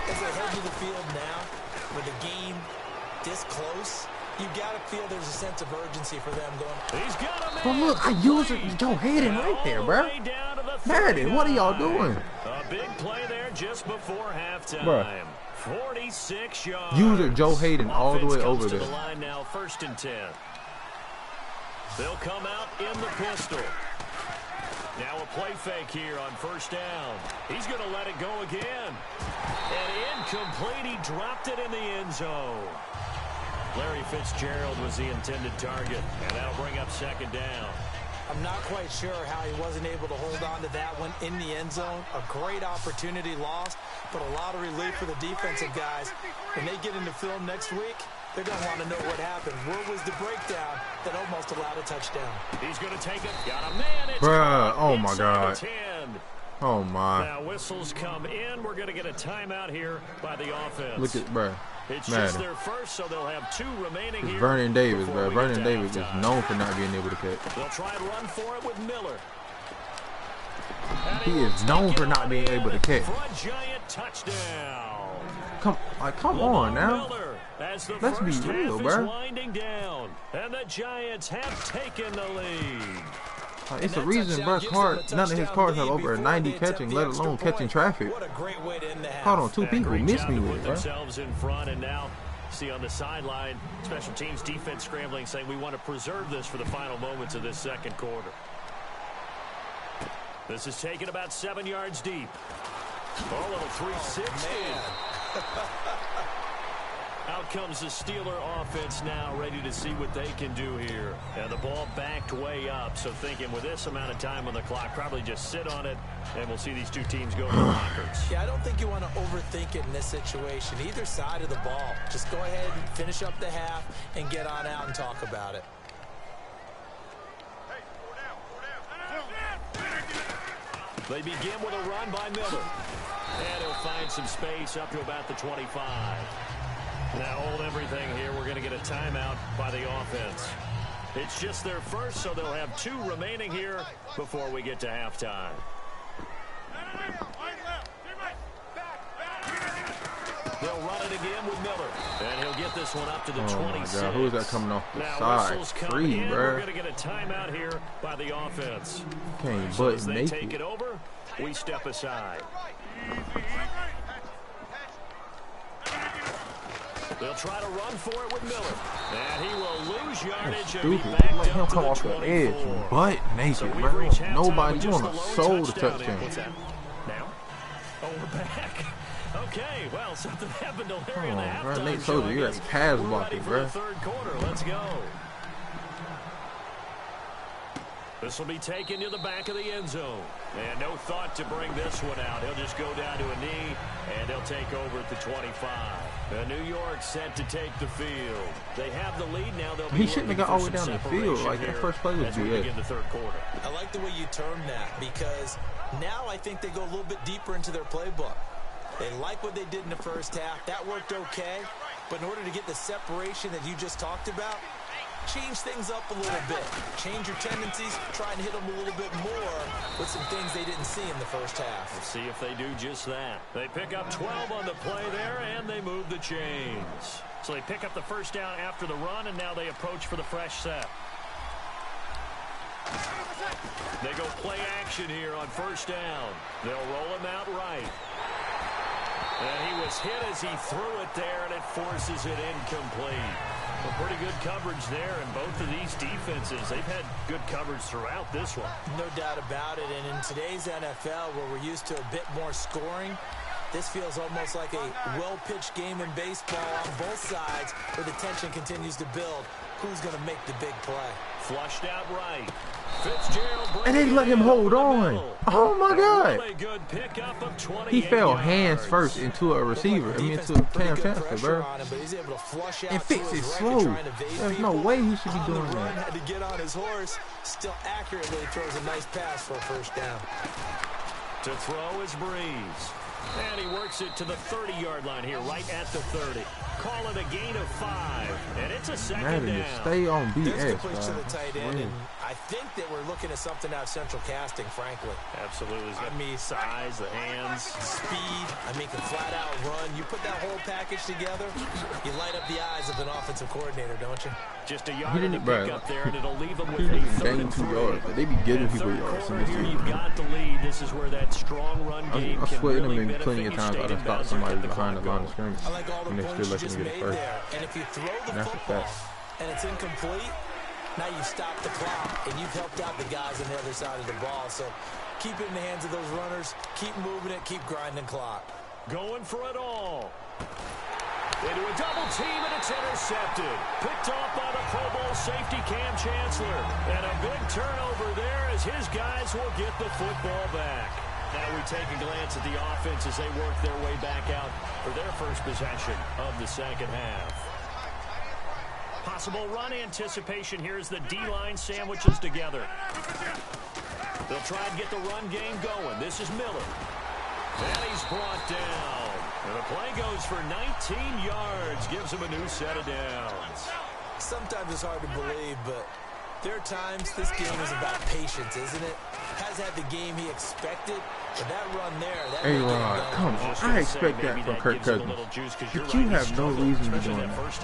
As they head to the field now, with the game this close, you got to feel there's a sense of urgency for them going. He's got him. But look, I used Joe Hayden right there, bro. Madden, what are y'all doing? A big play there just before halftime. Bruh. 46 yards. User Joe Hayden all the way over there. The line now, 1st and 10. They'll come out in the pistol. Now a play fake here on 1st down. He's going to let it go again. And incomplete. He dropped it in the end zone. Larry Fitzgerald was the intended target, and that'll bring up 2nd down. I'm not quite sure how he wasn't able to hold on to that one in the end zone. A great opportunity lost, but a lot of relief for the defensive guys. When they get into film next week, they're going to want to know what happened. Where was the breakdown that almost allowed a touchdown? He's going to take it. Got a man. Bruh, oh my God. Oh my. Now whistles come in. We're going to get a timeout here by the offense. Look at, bruh. It's Madden. just their first, so they'll have 2 remaining It's here. Vernon Davis, bro. Vernon Davis is known for not being able to catch. They'll try and run for it with Miller. He is known for not being able to catch. For a giant touchdown. Come on now. Let's be real, bro. Winding down, and the Giants have taken the lead. It's a reason, bro. None of his cards have over a 90 catching, let alone catching traffic. What a great way to end the half. Hold on, 2 people missed me with it, bro. Themselves in front, and now see on the sideline, special teams defense scrambling, saying we want to preserve this for the final moments of this second quarter. This is taken about 7 yards deep. Oh, little 360. Out comes the Steeler offense now, ready to see what they can do here. And the ball backed way up, so thinking with this amount of time on the clock, probably just sit on it, and we'll see these 2 teams go to the lockers. Yeah, I don't think you want to overthink it in this situation. Either side of the ball. Just go ahead and finish up the half and get on out and talk about it. They begin with a run by Miller. And he'll find some space up to about the 25. Now hold everything here. We're going to get a timeout by the offense. It's just their first, so they'll have 2 remaining here before we get to halftime. He'll run it again with Miller. And he'll get this one up to the 26. Oh, my God. Who is that coming off the Now, side? whistles come Free, in. bro. We're going to get a timeout here by the offense. Can't So but as they make take it. it over, we step aside. They'll try to run for it with Miller. And he will lose yardage and be Stupid. backed Let him up to come the off the 24. edge. Butt naked, So we've bro. reached halftime Nobody with just want a to lone soul the touchdown. touchdown. What's that? Now? Oh, we're back. Okay, well, something happened to Larry in the Come on, bro. halftime Nate show. Soldier, you got We're pass ready blocking, for bro. the third quarter. Let's go. This will be taken to the back of the end zone. And no thought to bring this one out. He'll just go down to a knee, and they'll take over at the 25. New York set to take the field. They have the lead now. They'll be He shouldn't have got all the way down the field. separation Like, that here first play was as we good. begin the third quarter. I like the way you term that because now I think they go a little bit deeper into their playbook. They like what they did in the first half. That worked okay. But in order to get the separation that you just talked about, change things up a little bit. Change your tendencies. Try and hit them a little bit more with some things they didn't see in the first half. Let's see if they do just that. They pick up 12 on the play there, and they move the chains. So they pick up the first down after the run, and now they approach for the fresh set. They go play action here on first down. They'll roll him out right. And he was hit as he threw it there, and it forces it incomplete. Well, pretty good coverage there, and both of these defenses, they've had good coverage throughout this one. No doubt about it. And in today's NFL, where we're used to a bit more scoring, this feels almost like a well-pitched game in baseball on both sides where the tension continues to build. Who's going to make the big play? Flushed out right. Fitzgerald And they let him hold on. Oh, my God. Really good pickup of 28 He fell yards. hands first into a receiver. I mean, into a Cam Chancellor, bro. And Fitz is slow. There's no way he should be doing that. Had to get on his horse. Still accurately throws a nice pass for a first down. To throw is Breeze. And he works it to the 30-yard line here, right at the 30. Call it a gain of 5. And it's a second Madden, down. stay on There's BS, complete to the tight end, bro. and I think that we're looking at something out of Central Casting, frankly. Absolutely. I mean, size, the hands. Speed, I mean, can flat out run. You put that whole package together, you light up the eyes of an offensive coordinator, don't you? Just a He yard to didn't, pick bro. up there, and it'll leave them He with a didn't 3rd gain and 2 3. yards, but they be giving And people third yards. quarter here, you've got the lead. This is where that strong run game I can swear really them in benefit plenty you. of times I Stayed done in stopped bounds somebody and get the behind the clock line of going. scrimmage. I like all the And they points still you let just them get it made first. there. And if you throw the That's a football fact. and it's incomplete, now you stop the clock, and you've helped out the guys on the other side of the ball. So keep it in the hands of those runners. Keep moving it. Keep grinding clock. Going for it all. Into a double team, and it's intercepted. Picked off by the Pro Bowl safety Cam Chancellor. And a big turnover there as his guys will get the football back. Now we take a glance at the offense as they work their way back out for their first possession of the second half. Possible run anticipation here as the D-line sandwiches together. They'll try and get the run game going. This is Miller. And he's brought down. And the play goes for 19 yards. Gives him a new set of downs. Sometimes it's hard to believe, but there are times this game is about patience, isn't it? Has had the game he expected, but that run there, that Hey, made it Rod, go. come on. I expect that from Kirk Cousins. But you have no reason to be doing that.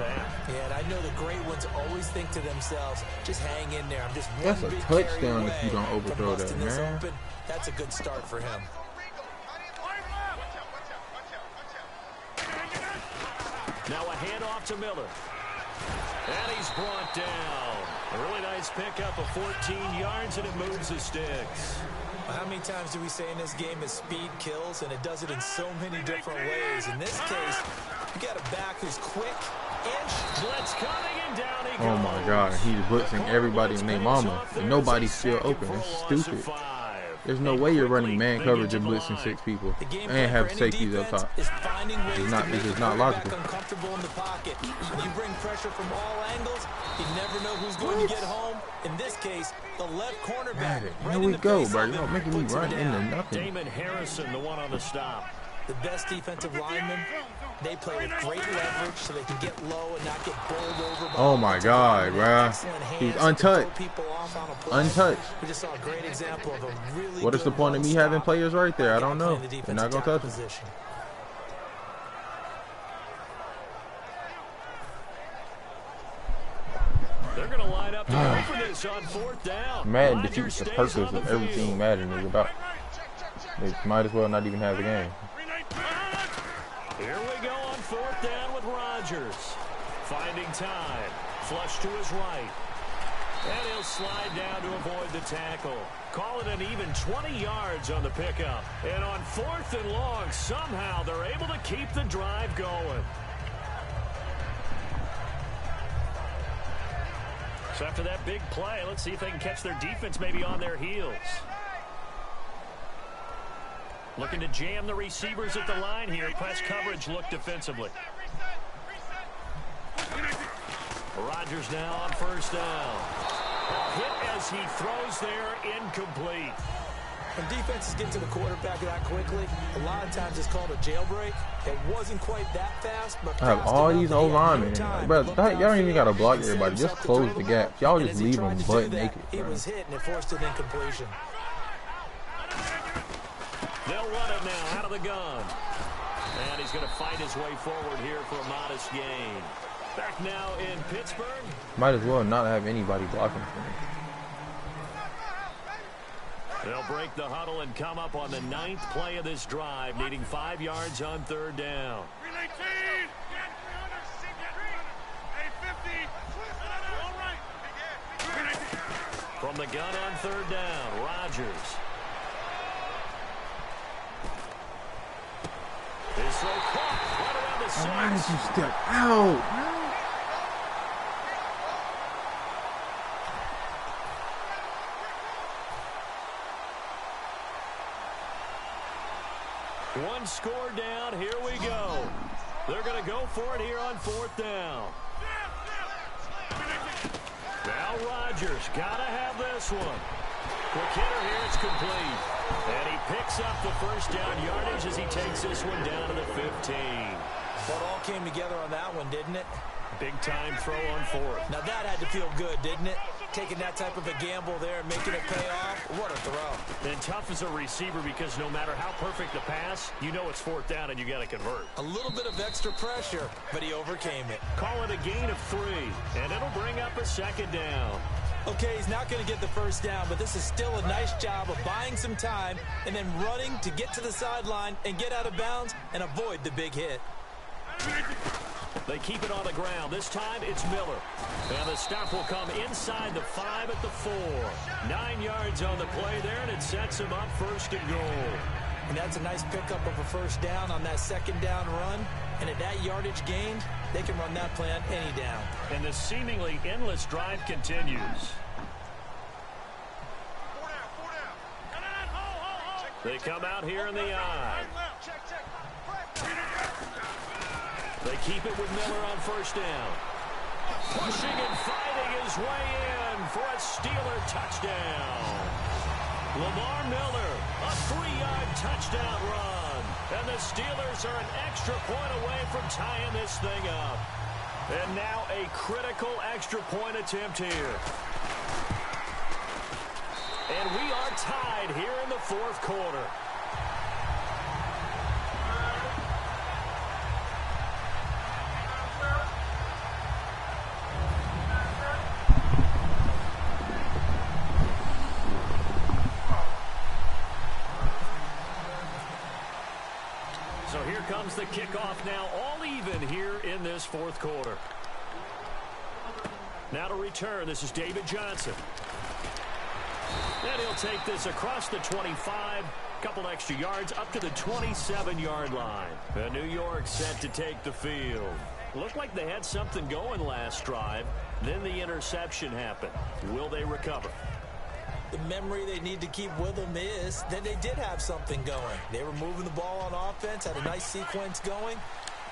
Yeah, and I know the great ones always think to themselves, just hang in there. I'm just one That's a big touchdown carry if you don't away overthrow from busting that, this man. open. That's a good start for him. Now a handoff to Miller. And he's brought down. A really nice pickup of 14 yards, and it moves the sticks. How many times do we say in this game that speed kills, and it does it in so many different ways? In this case, you got a back who's quick and Blitz coming, and down he goes. Oh my God, he's blitzing everybody and their mama, and nobody's still open. It's stupid. There's no way you're running man coverage and blitzing 6 people and have safeties up top. Is finding ways It's just not logical. uncomfortable in the pocket. You bring pressure from all angles. You never know who's going to get home. In this case, the left cornerback. Here we go, bro. You're making me run into nothing. Damon Harrison, the one on the stop. The best defensive linemen, they play with great leverage so they can get low and not get bowled over. Oh my God, bro. He's untouched. Untouched. We just saw a great example of a really What is the point of me having players right there? I don't know. They're not going to touch him. up to go for this on 4th down. Madden Rodgers defeats the stays purpose on the of everything field. Madden is about. They might as well not even have the game. Here we go on 4th down with Rodgers. Finding time. Flush to his right. And he'll slide down to avoid the tackle. Call it an even 20 yards on the pickup. And on 4th and long, somehow they're able to keep the drive going. So after that big play, let's see if they can catch their defense maybe on their heels. Looking to jam the receivers at the line here. Press coverage look defensively. Rodgers now on 1st down. Hit as he throws there, incomplete. When defenses get to the quarterback that quickly, a lot of times it's called a jailbreak. It wasn't quite that fast, but I have all these old linemen. But y'all don't even got to block everybody. Just close the gap. Y'all just leave them butt naked. He was hit and it forced an incompletion. They'll run it now out of the gun. And he's going to fight his way forward here for a modest gain. Back now in Pittsburgh. Might as well not have anybody blocking for me. They'll break the huddle and come up on the 9th play of this drive, needing 5 yards on 3rd down. From the gun on 3rd down, Rodgers. His throw caught right around the 6. Why did you step out? One score down. Here we go. They're going to go for it here on 4th down. Now Rodgers got to have this one. Quick hitter here. It's complete. And he picks up the 1st down yardage as he takes this one down to the 15. Well, it all came together on that one, didn't it? Big time throw on 4th. Now that had to feel good, didn't it? Taking that type of a gamble there and making it pay off. What a throw. And tough as a receiver because no matter how perfect the pass, you know it's 4th down and you got to convert. A little bit of extra pressure, but he overcame it. Call it a gain of 3, and it'll bring up a 2nd down. Okay, he's not going to get the 1st down, but this is still a nice job of buying some time and then running to get to the sideline and get out of bounds and avoid the big hit. They keep it on the ground. This time it's Miller. And the stop will come inside the 5 at the 4. 9 yards on the play there, and it sets him up 1st and goal. And that's a nice pickup of a 1st down on that 2nd down run. And at that yardage gained, they can run that play on any down. And the seemingly endless drive continues. They come out here in the eye. They keep it with Miller on 1st down. Pushing and fighting his way in for a Steeler touchdown. Lamar Miller, a 3-yard touchdown run. And the Steelers are an extra point away from tying this thing up. And now a critical extra point attempt here. And we are tied here in the 4th quarter. So here comes the kickoff now, all even here in this 4th quarter. Now to return, this is David Johnson. And he'll take this across the 25, couple extra yards up to the 27-yard line. And New York set to take the field. Looked like they had something going last drive. Then the interception happened. Will they recover? The memory they need to keep with them is that they did have something going. They were moving the ball on offense, had a nice sequence going.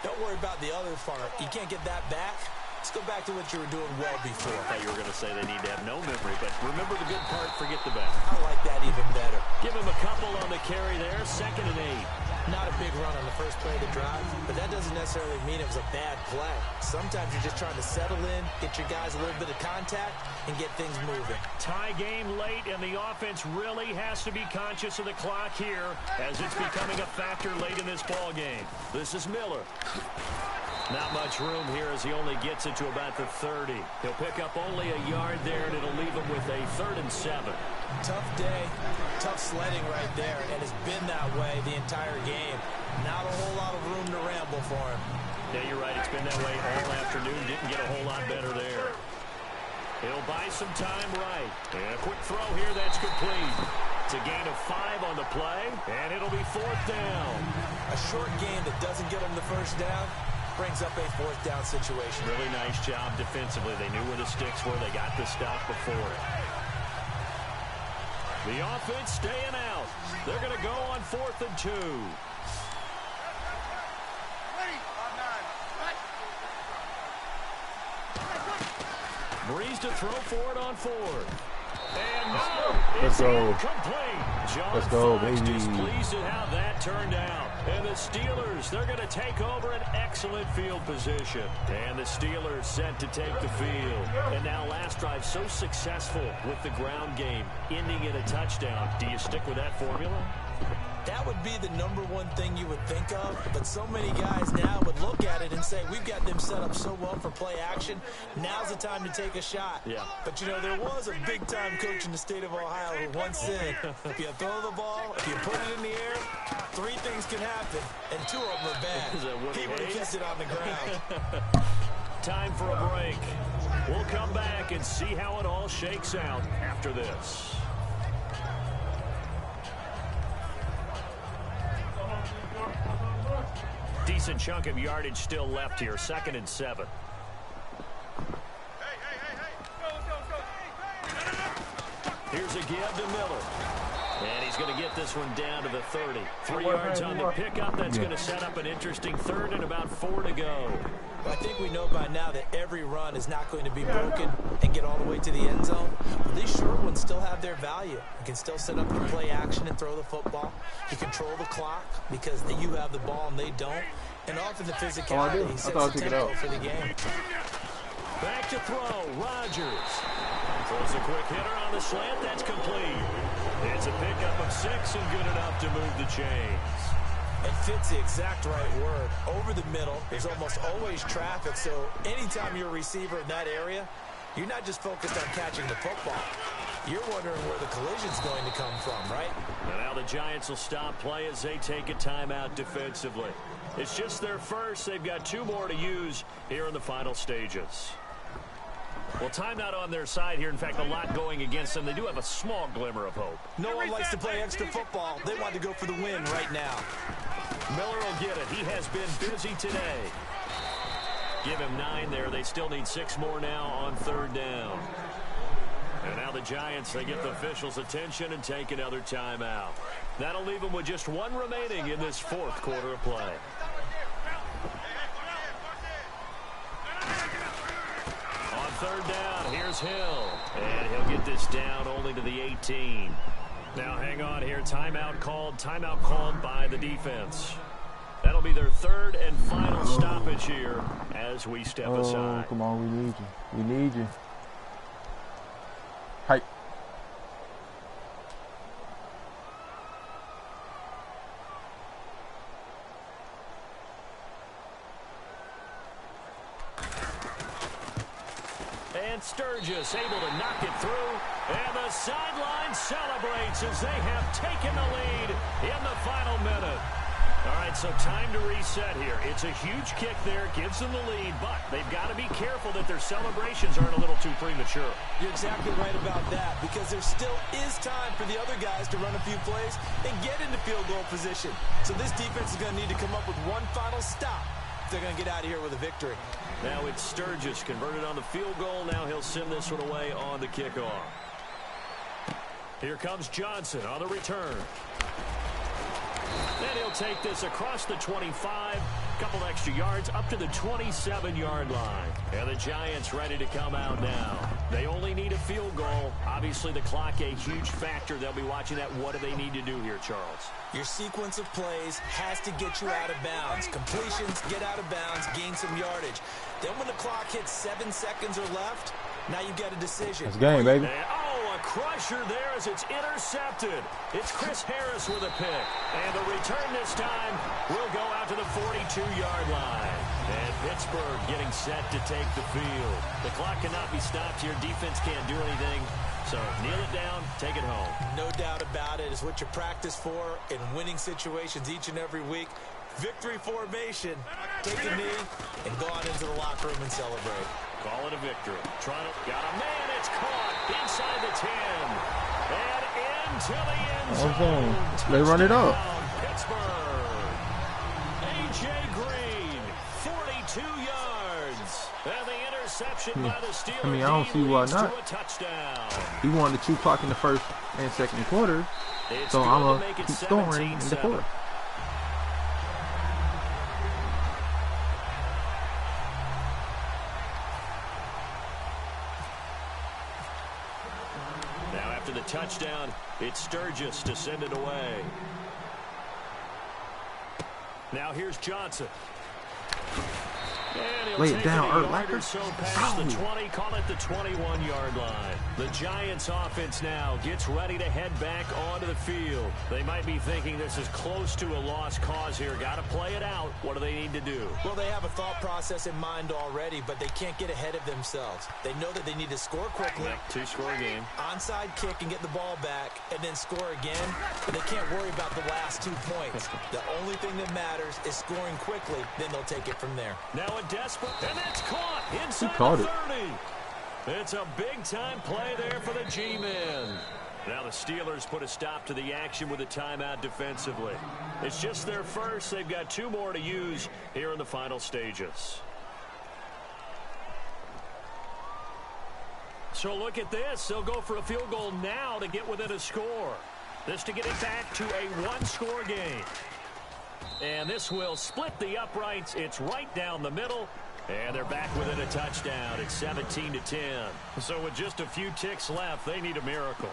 Don't worry about the other part. You can't get that back. Let's go back to what you were doing well before. I thought you were going to say they need to have no memory, but remember the good part, forget the bad. I like that even better. Give him a couple on the carry there, 2nd and 8. Not a big run on the first play of the drive, but that doesn't necessarily mean it was a bad play. Sometimes you're just trying to settle in, get your guys a little bit of contact, and get things moving. Tie game late, and the offense really has to be conscious of the clock here as it's becoming a factor late in this ball game. This is Miller. Not much room here as he only gets it to about the 30. He'll pick up only a yard there, and it'll leave him with a 3rd and 7. Tough day, tough sledding right there, and it's been that way the entire game. Not a whole lot of room to ramble for him. Yeah, you're right. It's been that way all afternoon. Didn't get a whole lot better there. He'll buy some time right. And a quick throw here that's complete. It's a gain of 5 on the play, and it'll be 4th down. A short game that doesn't get him the first down brings up a 4th down situation. Really nice job defensively. They knew where the sticks were. They got the stop before it. The offense staying out. They're going to go on 4th and 2. Breeze to throw for it on 4th. And no, Let's go. Incomplete. Let's go, Fox baby. displeased at how that turned out. And the Steelers, they're going to take over an excellent field position. And the Steelers set to take the field. And now last drive so successful with the ground game, ending in a touchdown. Do you stick with that formula? That would be the #1 thing you would think of, but so many guys now would look at it and say, we've got them set up so well for play action, now's the time to take a shot. Yeah. But, you know, there was a big-time coach in the state of Ohio who once said, if you throw the ball, if you put it in the air, 3 things can happen, and 2 of them are bad. He would have kept it on the ground. Time for a break. We'll come back and see how it all shakes out after this. Decent chunk of yardage still left here. 2nd and 7. Here's a give to Miller. And he's going to get this one down to the 30. 3 yards on the pickup. That's going to set up an interesting 3rd and about 4 to go. I think we know by now that every run is not going to be broken and get all the way to the end zone. But these short ones still have their value. You can still set up the play action and throw the football. You control the clock because you have the ball and they don't. And often the physicality sets the tempo for the game. Back to throw. Rodgers throws a quick hitter on the slant. That's complete. It's a pickup of 6 and good enough to move the chains. And fits the exact right word. Over the middle, there's almost always traffic, so anytime you're a receiver in that area, you're not just focused on catching the football. You're wondering where the collision's going to come from, right? And now the Giants will stop play as they take a timeout defensively. It's just their first. They've got 2 more to use here in the final stages. Well, timeout on their side here. In fact, a lot going against them. They do have a small glimmer of hope. No one likes to play extra football. They want to go for the win right now. Miller will get it. He has been busy today. Give him 9 there. They still need 6 more now on 3rd down. And now the Giants, they get the officials' attention and take another timeout. That'll leave them with just 1 remaining in this 4th quarter of play. On 3rd down, here's Hill. And he'll get this down only to the 18. Now hang on here. Timeout called by the defense. That'll be their 3rd and final stoppage here as we step aside. Come on, we need you. We need you. Hype. And Sturgis able to knock it through. And the sideline celebrates as they have taken the lead in the final minute. All right, so time to reset here. It's a huge kick there, gives them the lead, but they've got to be careful that their celebrations aren't a little too premature. You're exactly right about that, because there still is time for the other guys to run a few plays and get into field goal position. So this defense is going to need to come up with one final stop if they're going to get out of here with a victory. Now it's Sturgis converted on the field goal. Now he'll send this one away on the kickoff. Here comes Johnson on the return. And he'll take this across the 25, couple extra yards up to the 27-yard line. And the Giants ready to come out now. They only need a field goal. Obviously, the clock a huge factor. They'll be watching that. What do they need to do here, Charles? Your sequence of plays has to get you out of bounds. Completions, get out of bounds, gain some yardage. Then when the clock hits 7 seconds or left, now you've got a decision. It's game, baby. Oh, a crusher there as it's intercepted. It's Chris Harris with a pick. And the return this time will go out to the 42-yard line. And Pittsburgh getting set to take the field. The clock cannot be stopped here. Defense can't do anything. So kneel it down, take it home. No doubt about it. It's what you practice for in winning situations each and every week. Victory formation. Take a knee and go on into the locker room and celebrate. Call it a victory. Trying to got a man. It's caught inside the 10 and into the end zone. They run it up. Pittsburgh. A.J. Green, 42 yards. And the interception by the Steelers. I mean, I don't see why not. A touchdown. He wanted to chew clock in the first and second quarter, so I'm going to keep scoring in the fourth. Now after the touchdown, it's Sturgis to send it away. Now here's Johnson. Lay it down, Urlacher. So past the 20, call it the 21-yard line. The Giants offense now gets ready to head back onto the field. They might be thinking this is close to a lost cause here. Got to play it out. What do they need to do? Well, they have a thought process in mind already, but they can't get ahead of themselves. They know that they need to score quickly. Two-score game. Onside kick and get the ball back, and then score again. But they can't worry about the last 2 points. The only thing that matters is scoring quickly. Then they'll take it from there. Now a desperate, and it's caught inside the 30. It's a big-time play there for the G-men. Now the Steelers put a stop to the action with a timeout defensively. It's just their first. They've got 2 more to use here in the final stages. So look at this. They'll go for a field goal now to get within a score. This to get it back to a 1-score game. And this will split the uprights. It's right down the middle. And they're back within a touchdown. It's 17-10. So with just a few ticks left, they need a miracle.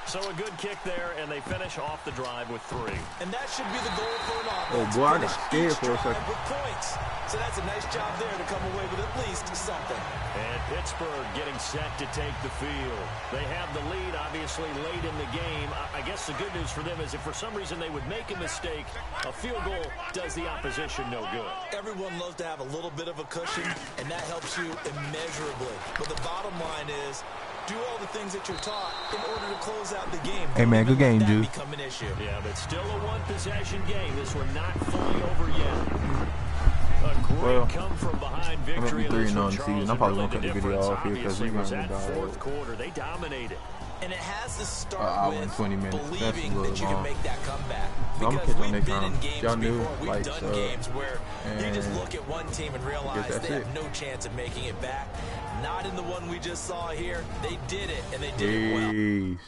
So a good kick there, and they finish off the drive with 3. And that should be the goal for an offense. Oh, boy, I got scared for a second. With points. So that's a nice job there to come away with at least something. And Pittsburgh getting set to take the field. They have the lead, obviously, late in the game. I guess the good news for them is if for some reason they would make a mistake, a field goal does the opposition no good. Everyone loves to have a little bit of a cushion, and that helps you immeasurably. But the bottom line is, do all the things that you're taught in order to close out the game. Hey, man, good game, dude. Become an issue. Yeah, but still a one-possession game. This one not fully over yet. A great come from behind victory. I'm going to be 3-0 in the season. I'm probably going to cut the video off here because we're going to that fourth quarter. They dominated. And it has to start with 20 minutes. believing that you can make that comeback. So because we've been in games y'all knew, before. We've like, done games where you just look at one team and realize they have no chance of making it back. Not in the one we just saw here. They did it, and they did it well.